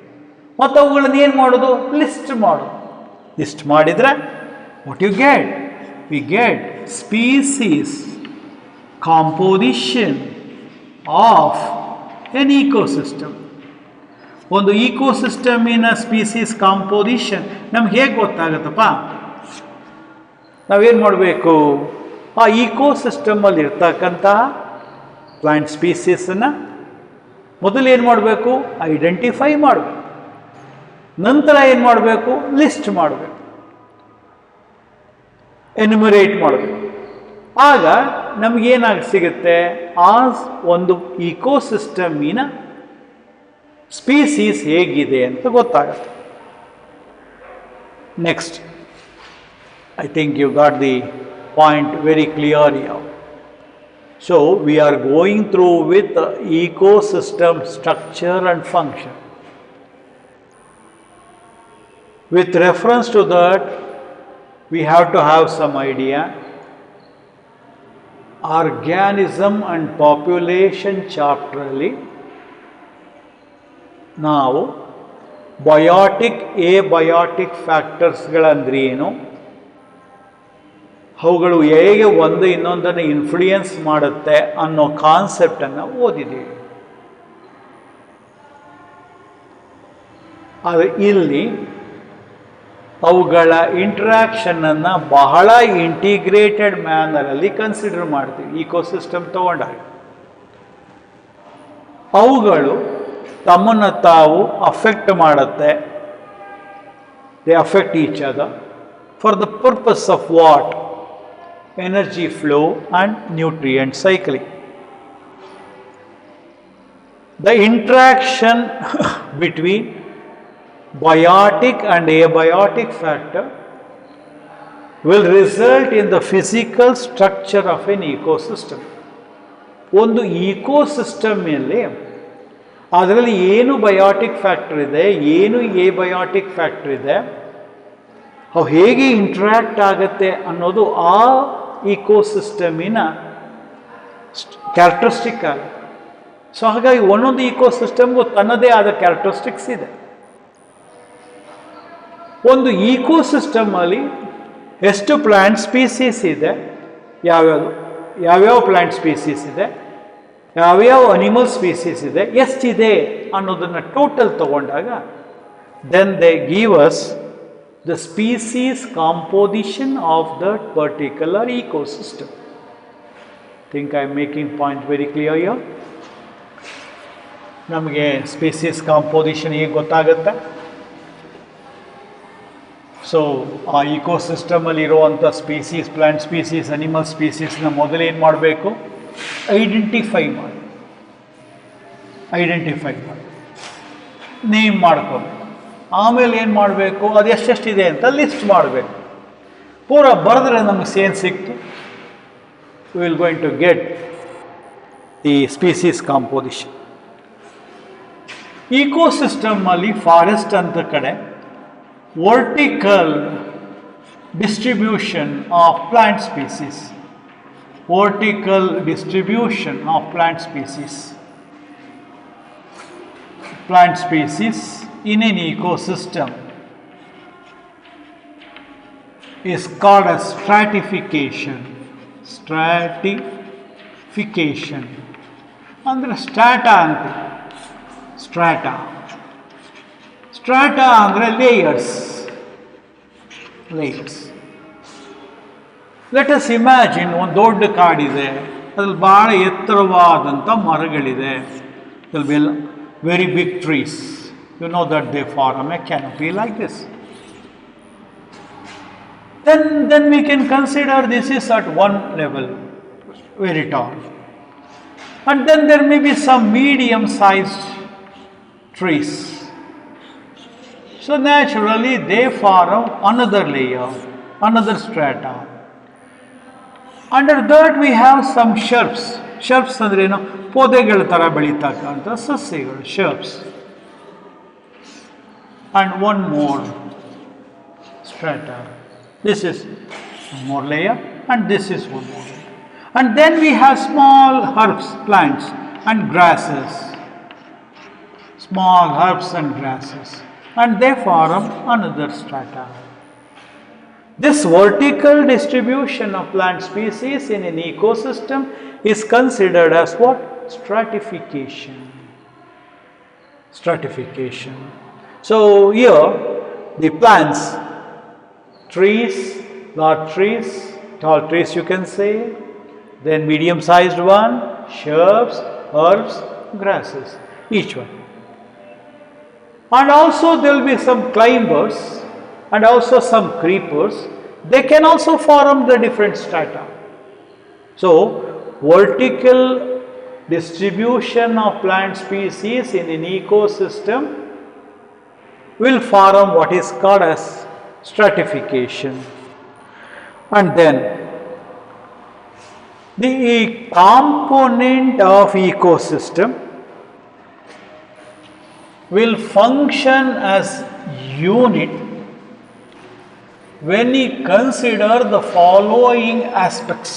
ಮತ್ತು ಅವುಗಳನ್ನು ಏನು ಮಾಡೋದು, ಲಿಸ್ಟ್ ಮಾಡೋದು. ಲಿಸ್ಟ್ ಮಾಡಿದರೆ what you get? We get species composition of an ecosystem. ಒಂದು ಈಕೋಸಿಸ್ಟಮಿನ ಸ್ಪೀಸೀಸ್ ಕಾಂಪೋಸಿಷನ್ ನಮ್ಗೆ ಹೇಗೆ ಗೊತ್ತಾಗುತ್ತಪ್ಪ? ನಾವೇನು ಮಾಡಬೇಕು? ಆ ಈಕೋಸಿಸ್ಟಮಲ್ಲಿ ಇರ್ತಕ್ಕಂತಹ ಪ್ಲಾಂಟ್ ಸ್ಪೀಸೀಸನ್ನು ಮೊದಲು ಏನು ಮಾಡಬೇಕು? ಐಡೆಂಟಿಫೈ ಮಾಡಬೇಕು. ನಂತರ ಏನು ಮಾಡಬೇಕು? ಲಿಸ್ಟ್ ಮಾಡಬೇಕು, ಎನ್ಯುಮರೇಟ್ ಮಾಡಬೇಕು. ಆಗ ನಮಗೇನಾಗಿ ಸಿಗುತ್ತೆ? ಆ ಒಂದು ಈಕೋಸಿಸ್ಟಮಿನ ಸ್ಪೀಸೀಸ್ ಹೇಗಿದೆ ಅಂತ ಗೊತ್ತಾಗುತ್ತೆ. Next, I think you got the point very clear here. So we are going through with ecosystem structure and function. With reference to that, we have to have some idea. Organism and population chapter alli ನಾವು biotic ಎಬಯೋಟಿಕ್ ಫ್ಯಾಕ್ಟರ್ಸ್ಗಳಂದ್ರೆ ಏನು, ಅವುಗಳು ಹೇಗೆ ಒಂದು ಇನ್ನೊಂದನ್ನು influence ಮಾಡುತ್ತೆ ಅನ್ನೋ ಕಾನ್ಸೆಪ್ಟನ್ನು ಓದಿದ್ದೀವಿ. ಆದರೆ ಇಲ್ಲಿ ಅವುಗಳ ಇಂಟ್ರ್ಯಾಕ್ಷನನ್ನು ಬಹಳ ಇಂಟಿಗ್ರೇಟೆಡ್ ಮ್ಯಾನರಲ್ಲಿ ಕನ್ಸಿಡರ್ ಮಾಡ್ತೀವಿ. ಈಕೋಸಿಸ್ಟಮ್ ತಗೊಂಡಾಗ ಅವುಗಳು ತಮ್ಮನ್ನು ತಾವು ಅಫೆಕ್ಟ್ ಮಾಡುತ್ತೆ. They affect each other for the purpose of what? Energy flow and nutrient cycling. The interaction between biotic and abiotic factor will result in the physical structure of an ecosystem. ಒಂದು ಈಕೋಸಿಸ್ಟಮಲ್ಲಿ ಅದರಲ್ಲಿ ಏನು biotic factor ಇದೆ, ಏನು ಎಬಯೋಟಿಕ್ factor ಇದೆ, ಅವು ಹೇಗೆ interact ಆಗುತ್ತೆ ಅನ್ನೋದು ಆ ಈಕೋಸಿಸ್ಟಮಿನ ಕ್ಯಾರೆಕ್ಟರಿಸ್ಟಿಕ್ ಆಗುತ್ತೆ. ಸೊ ಹಾಗಾಗಿ ಒಂದೊಂದು ಈಕೋಸಿಸ್ಟಮ್ಗೂ ತನ್ನದೇ ಆದ ಕ್ಯಾರೆಕ್ಟರಿಸ್ಟಿಕ್ಸ್ ಇದೆ. ಒಂದು ಈಕೋಸಿಸ್ಟಮಲ್ಲಿ ಎಷ್ಟು ಪ್ಲ್ಯಾಂಟ್ ಸ್ಪೀಸೀಸ್ ಇದೆ, ಯಾವ್ಯಾವ ಪ್ಲ್ಯಾಂಟ್ ಸ್ಪೀಸೀಸ್ ಇದೆ, ಯಾವ್ಯಾವ ಅನಿಮಲ್ ಸ್ಪೀಸೀಸ್ ಇದೆ, ಎಷ್ಟಿದೆ ಅನ್ನೋದನ್ನು ಟೋಟಲ್ ತಗೊಂಡಾಗ then they give us the species composition of that particular ecosystem. Think I am making point very clear here. ನಮಗೆ ಸ್ಪೀಸೀಸ್ ಕಾಂಪೋಸಿಷನ್ ಹೇಗೆ ಗೊತ್ತಾಗುತ್ತೆ? ಸೊ ಆ ಇಕೋಸಿಸ್ಟಮಲ್ಲಿ ಇರುವಂಥ ಸ್ಪೀಸೀಸ್, ಪ್ಲಾಂಟ್ ಸ್ಪೀಸೀಸ್, ಅನಿಮಲ್ ಸ್ಪೀಸೀಸ್ನ ಮೊದಲೇನು ಮಾಡಬೇಕು? ಐಡೆಂಟಿಫೈ ಮಾಡಿ ನೇಮ್ ಮಾಡ್ಕೋಬೇಕು. ಆಮೇಲೆ ಏನು ಮಾಡಬೇಕು? ಅದು ಎಷ್ಟೆಷ್ಟಿದೆ ಅಂತ ಲಿಸ್ಟ್ ಮಾಡಬೇಕು. ಪೂರ ಬರೆದ್ರೆ ನಮಗೆ ಏನು ಸಿಕ್ತು? We will going to get the species composition. ಇಕೋಸಿಸ್ಟಮಲ್ಲಿ ಫಾರೆಸ್ಟ್ ಅಂತ ಕಡೆ vertical distribution of plant species, vertical distribution of plant species in an ecosystem is called as stratification. Andre strata ante, strata andre layers. Let us imagine ಒಂದು ದೊಡ್ಡ ಕಾಡಿದೆ, ಅದ್ರಲ್ಲಿ ಭಾಳ ಎತ್ತರವಾದಂಥ ಮರಗಳಿದೆ. Will be very big trees. You know that they form a canopy like this. Then we can consider this is at one level, very tall. And then there may be some medium-sized trees. So naturally they form another layer, another strata. Under that we have some shrubs. Shrubs ಅಂದ್ರೆ ಏನು? ಪೊದೆಗಳ ಥರ ಬೆಳೀತಕ್ಕಂಥ ಸಸ್ಯಗಳು, shrubs. And one more strata. This is one more layer and this is one more layer. And then we have small herbs, plants and grasses. Small herbs and grasses. And they form another strata. This vertical distribution of plant species in an ecosystem is considered as what? Stratification. So here the plants, trees, large trees, tall trees you can say, then medium-sized one, shrubs, herbs, grasses, each one. And also there will be some climbers and also some creepers. They can also form the different strata. So vertical distribution of plant species in an ecosystem will form what is called as stratification. And then the component of ecosystem will function as unit when we consider the following aspects.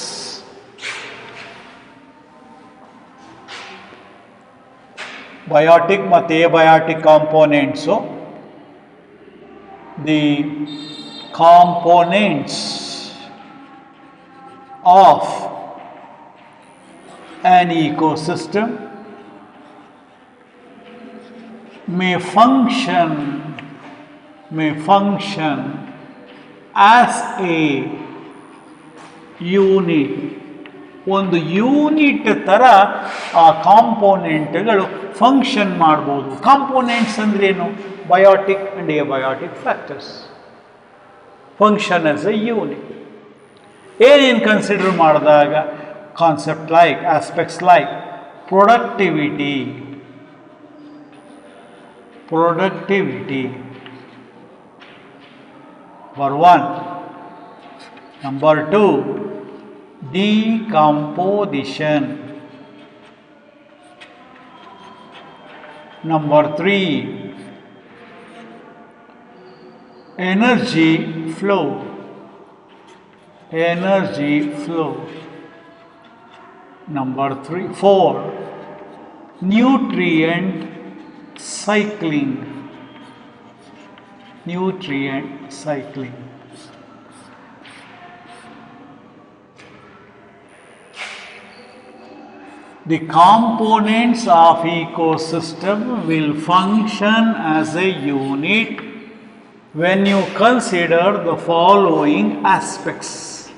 Biotic ಮತ್ತು abiotic components. The components of an ecosystem may function as a unit. ಒಂದು unit ಥರ ಆ ಕಾಂಪೋನೆಂಟ್ಗಳು function ಮಾಡ್ಬೋದು. Components ಅಂದ್ರೇನು? Biotic and abiotic factors function as a unit. ಏನೇನು consider ಮಾಡಿದಾಗ? Concept like, aspects like productivity. Number 1. Number 2, decomposition. Number 3, energy flow. Number 4, nutrient cycling. The components of ecosystem will function as a unit when you consider the following aspects.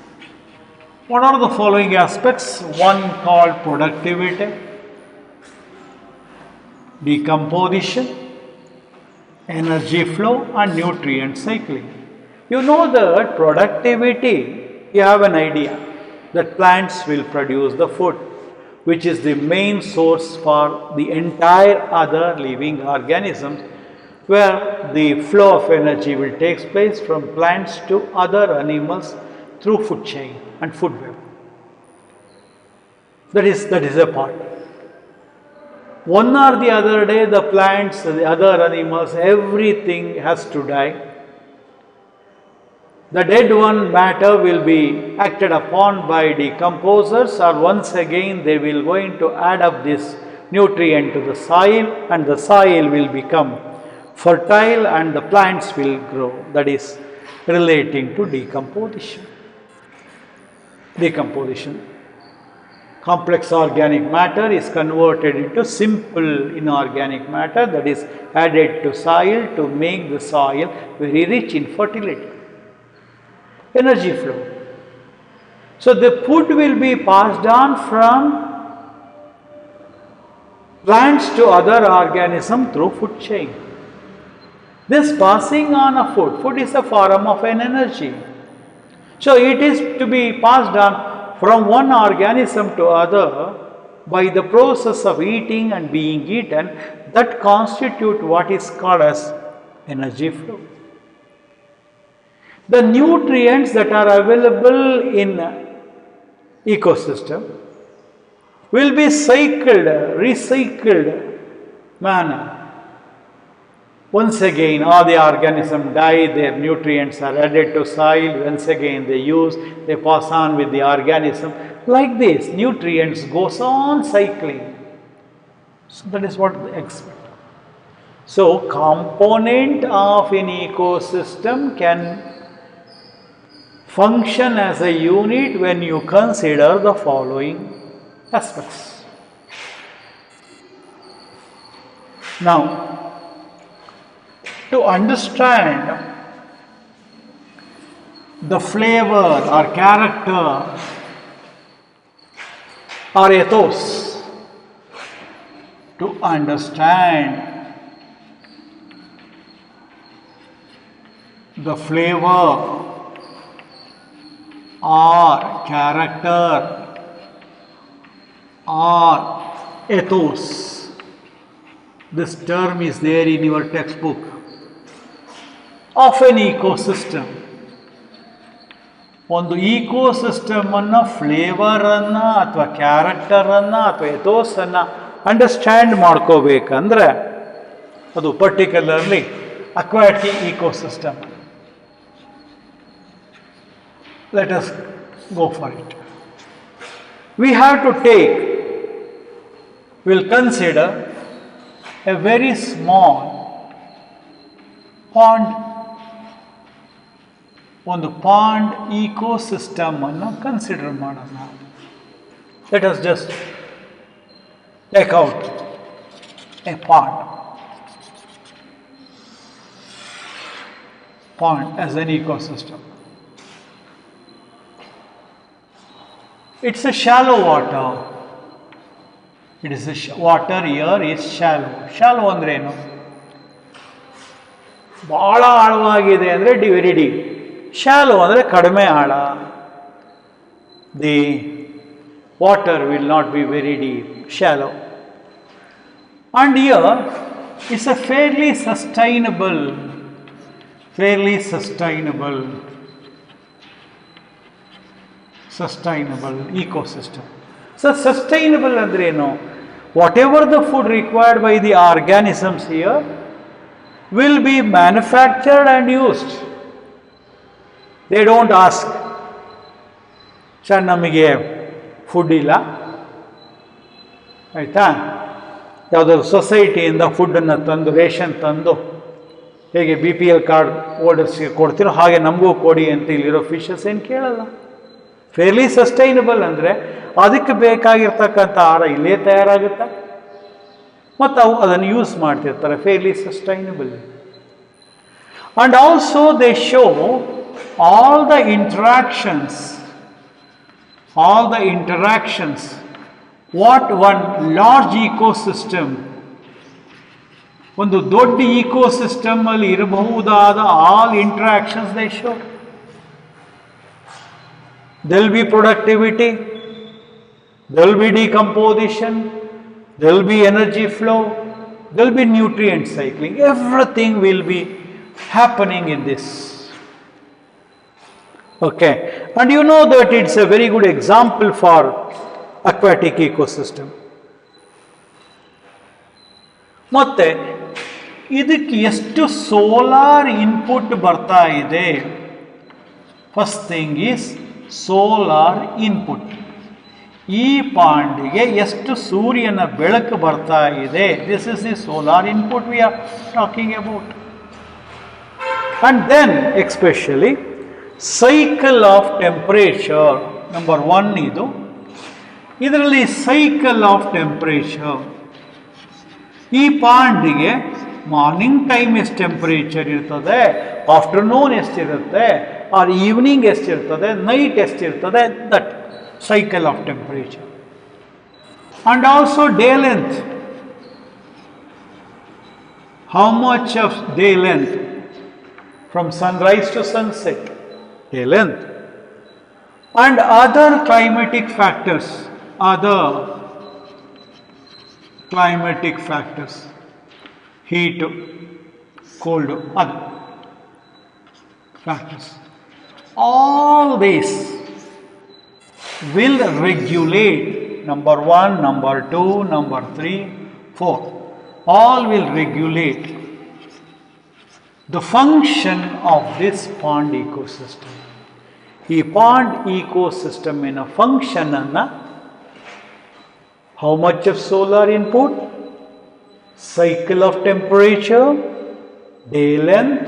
What are the following aspects? One called productivity, decomposition, energy flow, and nutrient cycling. You know that productivity, you have an idea that plants will produce the food, which is the main source for the entire other living organisms, where the flow of energy will take place from plants to other animals through food chain and food web. That is a part. One or the other day, the plants, the other animals, everything has to die. The dead one matter will be acted upon by decomposers, or once again they will going to add up this nutrient to the soil, and the soil will become fertile and the plants will grow. That is relating to decomposition. Complex organic matter is converted into simple inorganic matter, that is added to soil to make the soil very rich in fertility. Energy flow. So the food will be passed on from plants to other organisms through food chain. This passing on of food is a form of an energy. So it is to be passed on from one organism to other by the process of eating and being eaten, that constitute what is called as energy flow. The nutrients that are available in ecosystem will be recycled manner. Once again, all the organisms die, their nutrients are added to soil, once again they pass on with the organism. Like this, nutrients goes on cycling. So that is what they expect. So, component of an ecosystem can function as a unit when you consider the following aspects. Now, to understand the flavor or character or ethos, to understand the flavor or character or ethos, this term is there in your textbook, of an ecosystem. ಒಂದು ecosystem ಅನ್ನು, ಫ್ಲೇವರನ್ನು ಅಥವಾ ಕ್ಯಾರೆಕ್ಟರನ್ನು ಅಥವಾ ಎಥೋಸನ್ನು understand ಮಾಡ್ಕೋಬೇಕಂದ್ರೆ ಅದು particularly aquatic ecosystem. Let us go for it. We have to we'll consider a very small pond, ಒಂದು pond ecosystem ಅನ್ನು consider ಮಾಡೋಣ. Let us just take out A pond as N ecosystem. It's a shallow water. It is water here is shallow. Shallow ಅಂದ್ರೆ ಏನು? ಬಹಳ ಆಳವಾಗಿದೆ ಅಂದರೆ very deep. Shallow ಅಂದರೆ ಕಡಿಮೆ ಆಳ. The water will not be very deep, shallow. And here it's a fairly sustainable ecosystem. So sustainable ಅಂದ್ರೆ ಏನು? Whatever the food required by the organisms here will be manufactured and used. They don't ask, sir ನಮಗೆ food ಇಲ್ಲ, ಆಯಿತಾ, ಯಾವುದಾದ್ರು ಸೊಸೈಟಿಯಿಂದ ಫುಡ್ಡನ್ನು ತಂದು, ration ತಂದು, ಹೇಗೆ BPL ಕಾರ್ಡ್ ಹೋಲ್ಡರ್ಸ್ಗೆ ಕೊಡ್ತೀರೋ ಹಾಗೆ ನಮಗೂ ಕೊಡಿ ಅಂತ ಇಲ್ಲಿರೋ ಫಿಶಸ್ ಏನು ಕೇಳಲ್ಲ. ಫೇರ್ಲಿ ಸಸ್ಟೈನಬಲ್ ಅಂದರೆ ಅದಕ್ಕೆ ಬೇಕಾಗಿರ್ತಕ್ಕಂಥ ಆಹಾರ ಇಲ್ಲೇ ತಯಾರಾಗುತ್ತೆ ಮತ್ತು ಅದನ್ನು ಯೂಸ್ ಮಾಡ್ತಿರ್ತಾರೆ. Fairly sustainable. And also they show all the interactions, what one large ecosystem, ಒಂದು ದೊಡ್ಡ ಇಕೋಸಿಸ್ಟಮ್ ಅಲ್ಲಿ ಇರಬಹುದಾದ all interactions they show. There will be productivity, there will be decomposition, there will be energy flow, there will be nutrient cycling. Everything will be happening in this. Okay, and you know that it's a very good example for aquatic ecosystem. ಮತ್ತೆ ಇದಕ್ಕೆ ಎಷ್ಟು solar input ಬರ್ತಾ ಇದೆ? First thing is solar input. ಈ ಪಾಂಡಿಗೆ ಎಷ್ಟು ಸೂರ್ಯನ ಬೆಳಕು ಬರ್ತಾ ಇದೆ? This is the solar input we are talking about. And then especially cycle of temperature, number 1 ಇದು. ಇದರಲ್ಲಿ ಸೈಕಲ್ ಆಫ್ ಟೆಂಪರೇಚರ್, ಈ ಪಾಂಡಿಗೆ ಮಾರ್ನಿಂಗ್ ಟೈಮ್ ಎಷ್ಟು ಟೆಂಪರೇಚರ್ ಇರ್ತದೆ, ಆಫ್ಟರ್ನೂನ್ ಎಷ್ಟಿರುತ್ತೆ, ಆರ್ ಈವ್ನಿಂಗ್ ಎಷ್ಟಿರ್ತದೆ, ನೈಟ್ ಎಷ್ಟಿರ್ತದೆ, that cycle of temperature. And also day length, how much of day length from sunrise to sunset, day length, and other climatic factors, heat, cold, other factors. All these will regulate number 1, number 2, number 3, 4. All will regulate the function of this pond ecosystem. ಈ pond ಇಕೋಸಿಸ್ಟಮಿನ function ಅನ್ನ how much of solar input, cycle of temperature, day length,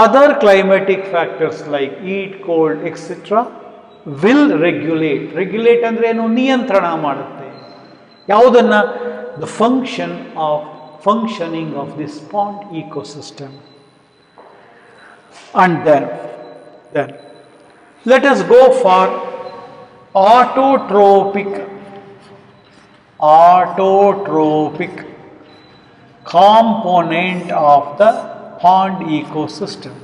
other climatic factors like heat, cold etcetera will regulate. Regulate ಅಂದರೆ ಏನು? ನಿಯಂತ್ರಣ ಮಾಡುತ್ತೆ. ಯಾವುದನ್ನ? The functioning of this pond ecosystem. And then let us go for autotrophic component of the pond ecosystem.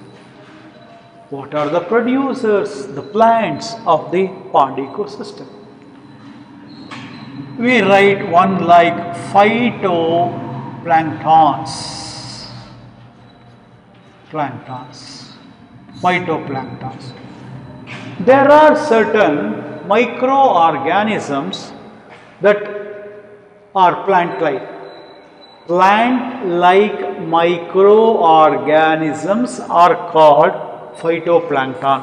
What are the producers, the plants of the pond ecosystem? We write one like phytoplanktons. There are certain microorganisms that are plant-like. Plant-like microorganisms are called phytoplankton.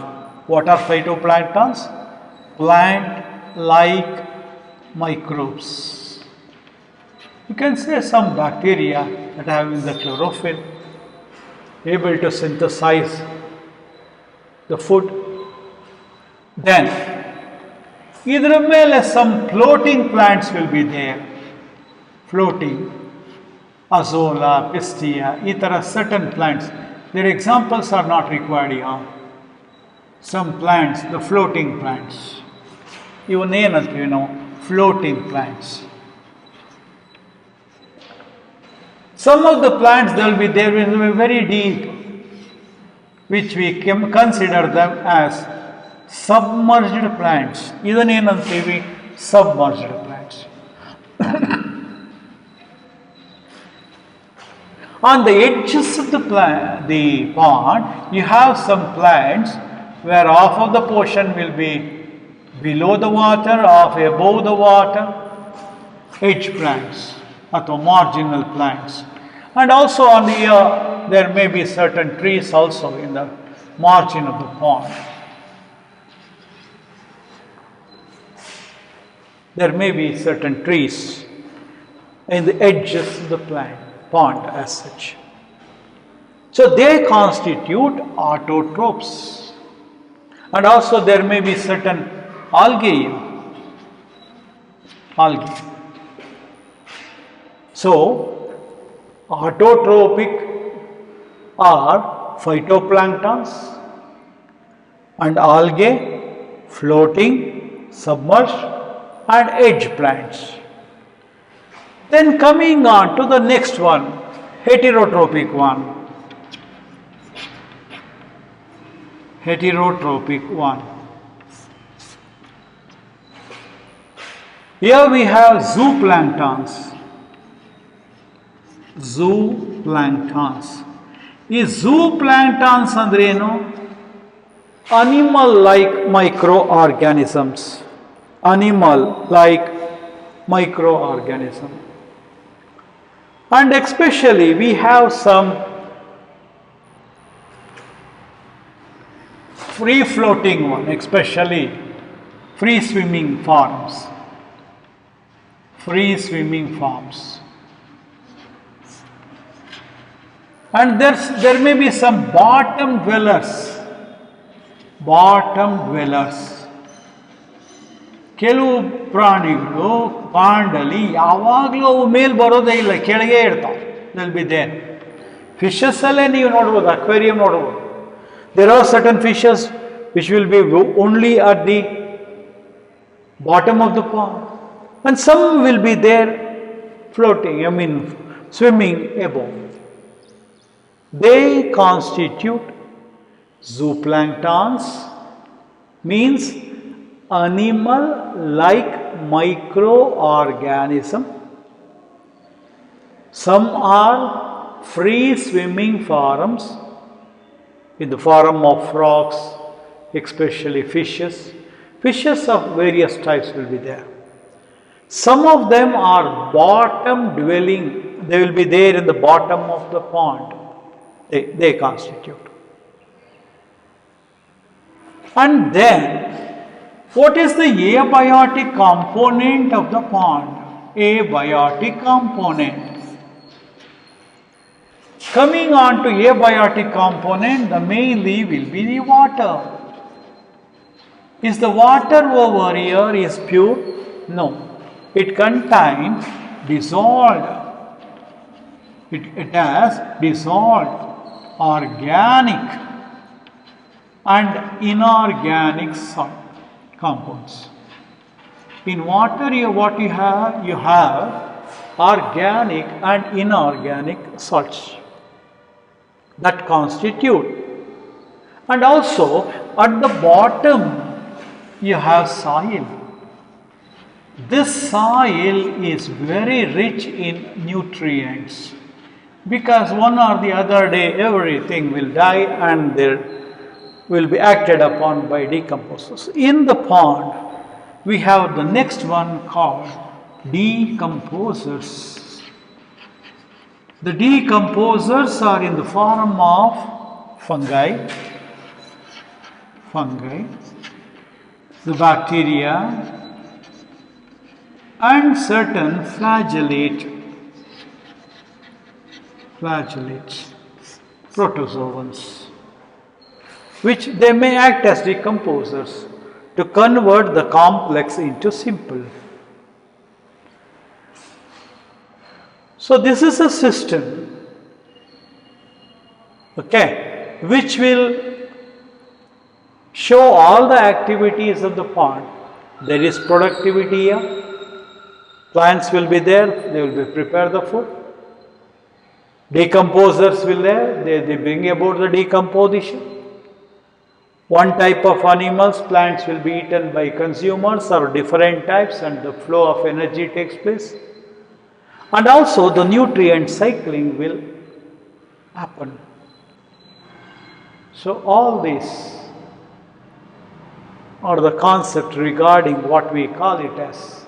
What are phytoplanktons? Plant-like microbes. You can say some bacteria that have in the chlorophyll, able to synthesize the food. Then idra mele some floating plants will be there. Floating, azolla, pistia, itara certain plants. Their examples are not required here. Some plants, the floating plants. Even ಏನಂತೀವಿ ನಾವು? Floating plants. Some of the plants will be very deep, which we can consider them as submerged plants. ಇದನ್ನೇನಂತೀವಿ? Submerged plants. On the edges of the pond, you have some plants where half of the portion will be below the water, half above the water, edge plants or marginal plants. And also on the there may be certain trees also in the margin of the pond. There may be certain trees in the edges of the pond as such. So they constitute autotrophs. And also there may be certain algae. Algae. So, autotrophic are phytoplanktons and algae, floating, submerged and edge plants. Then coming on to the next one, heterotrophic one. Heterotrophic one. Here we have zooplanktons. Zooplanktons. ಈ zooplanktons ಅಂದ್ರೆ ಏನು? Animal like microorganisms. Animal like microorganism. And especially we have some free floating one, especially free swimming forms. Free swimming forms. And there may be some bottom dwellers. Bottom dwellers. ಕೆಲವು ಪ್ರಾಣಿಗಳು ಪಾಂಡಲಿ ಯಾವಾಗಲೂ ಅವು ಮೇಲೆ ಬರೋದೇ ಇಲ್ಲ, ಕೆಳಗೆ ಇರ್ತಾವೆ. ಬಿದ್ದೆ ಫಿಶಸ್ ಅಲ್ಲೇ ನೀವು ನೋಡ್ಬೋದು, ಅಕ್ವೇರಿಯಂ ನೋಡ್ಬೋದು. There are certain fishes which will be only at the bottom of the pond and some will be there floating, swimming above. They constitute zooplanktons, means animal like microorganism. Some are free swimming forms in the form of frogs, especially fishes. Fishes of various types will be there. Some of them are bottom dwelling, they will be there in the bottom of the pond. They constitute. And then, what is the abiotic component of the pond? Abiotic component. Coming on to abiotic component, the mainly will be the water. Is the water over here is pure? No. It contains dissolved. It has dissolved organic and inorganic compounds. In water, what you have organic and inorganic salts that constitute. And also at the bottom you have soil. This soil is very rich in nutrients, because one or the other day everything will die and there will be acted upon by decomposers. In the pond we have the next one called decomposers. The decomposers are in the form of fungi, the bacteria and certain flagellates, protozoans, which they may act as decomposers to convert the complex into simple. So this is a system, okay, which will show all the activities of the pond. There is productivity here. Plants will be there, they will be prepare the food. Decomposers will there, they bring about the decomposition. One type of animals, plants will be eaten by consumers or different types, and the flow of energy takes place. And also the nutrient cycling will happen. So all these are the concept regarding what we call it as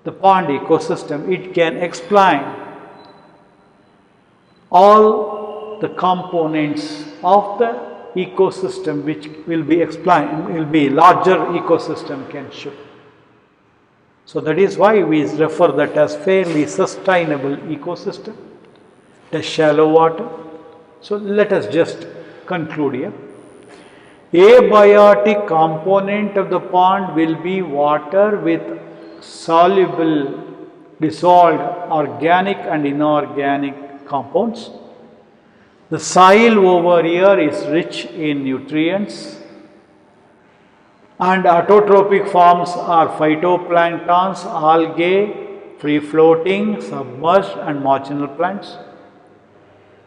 the pond ecosystem. It can explain all the components of the ecosystem, which will be explained, will be larger ecosystem can show. So that is why we refer that as fairly sustainable ecosystem. The shallow water. So let us just conclude here. Abiotic component of the pond will be water with soluble dissolved organic and inorganic compounds. The soil over here is rich in nutrients, and autotrophic forms are phytoplanktons, algae, free floating, submerged and marginal plants.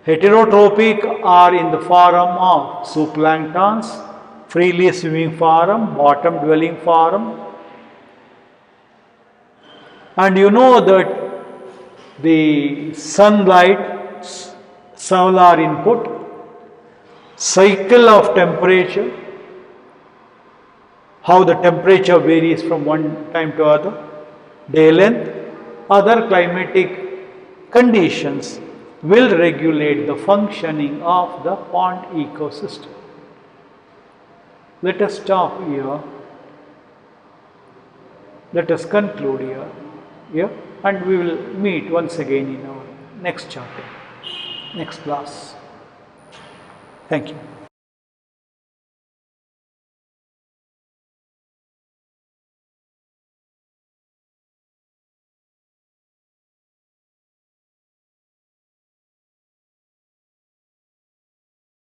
Heterotrophic are in the form of zooplanktons, freely swimming form, bottom dwelling form. And you know that the sunlight, solar input, cycle of temperature, how the temperature varies from one time to other, day length, other climatic conditions will regulate the functioning of the pond ecosystem. Let us stop here. Let us conclude here, and we will meet once again in our next chapter, next class. Thank you.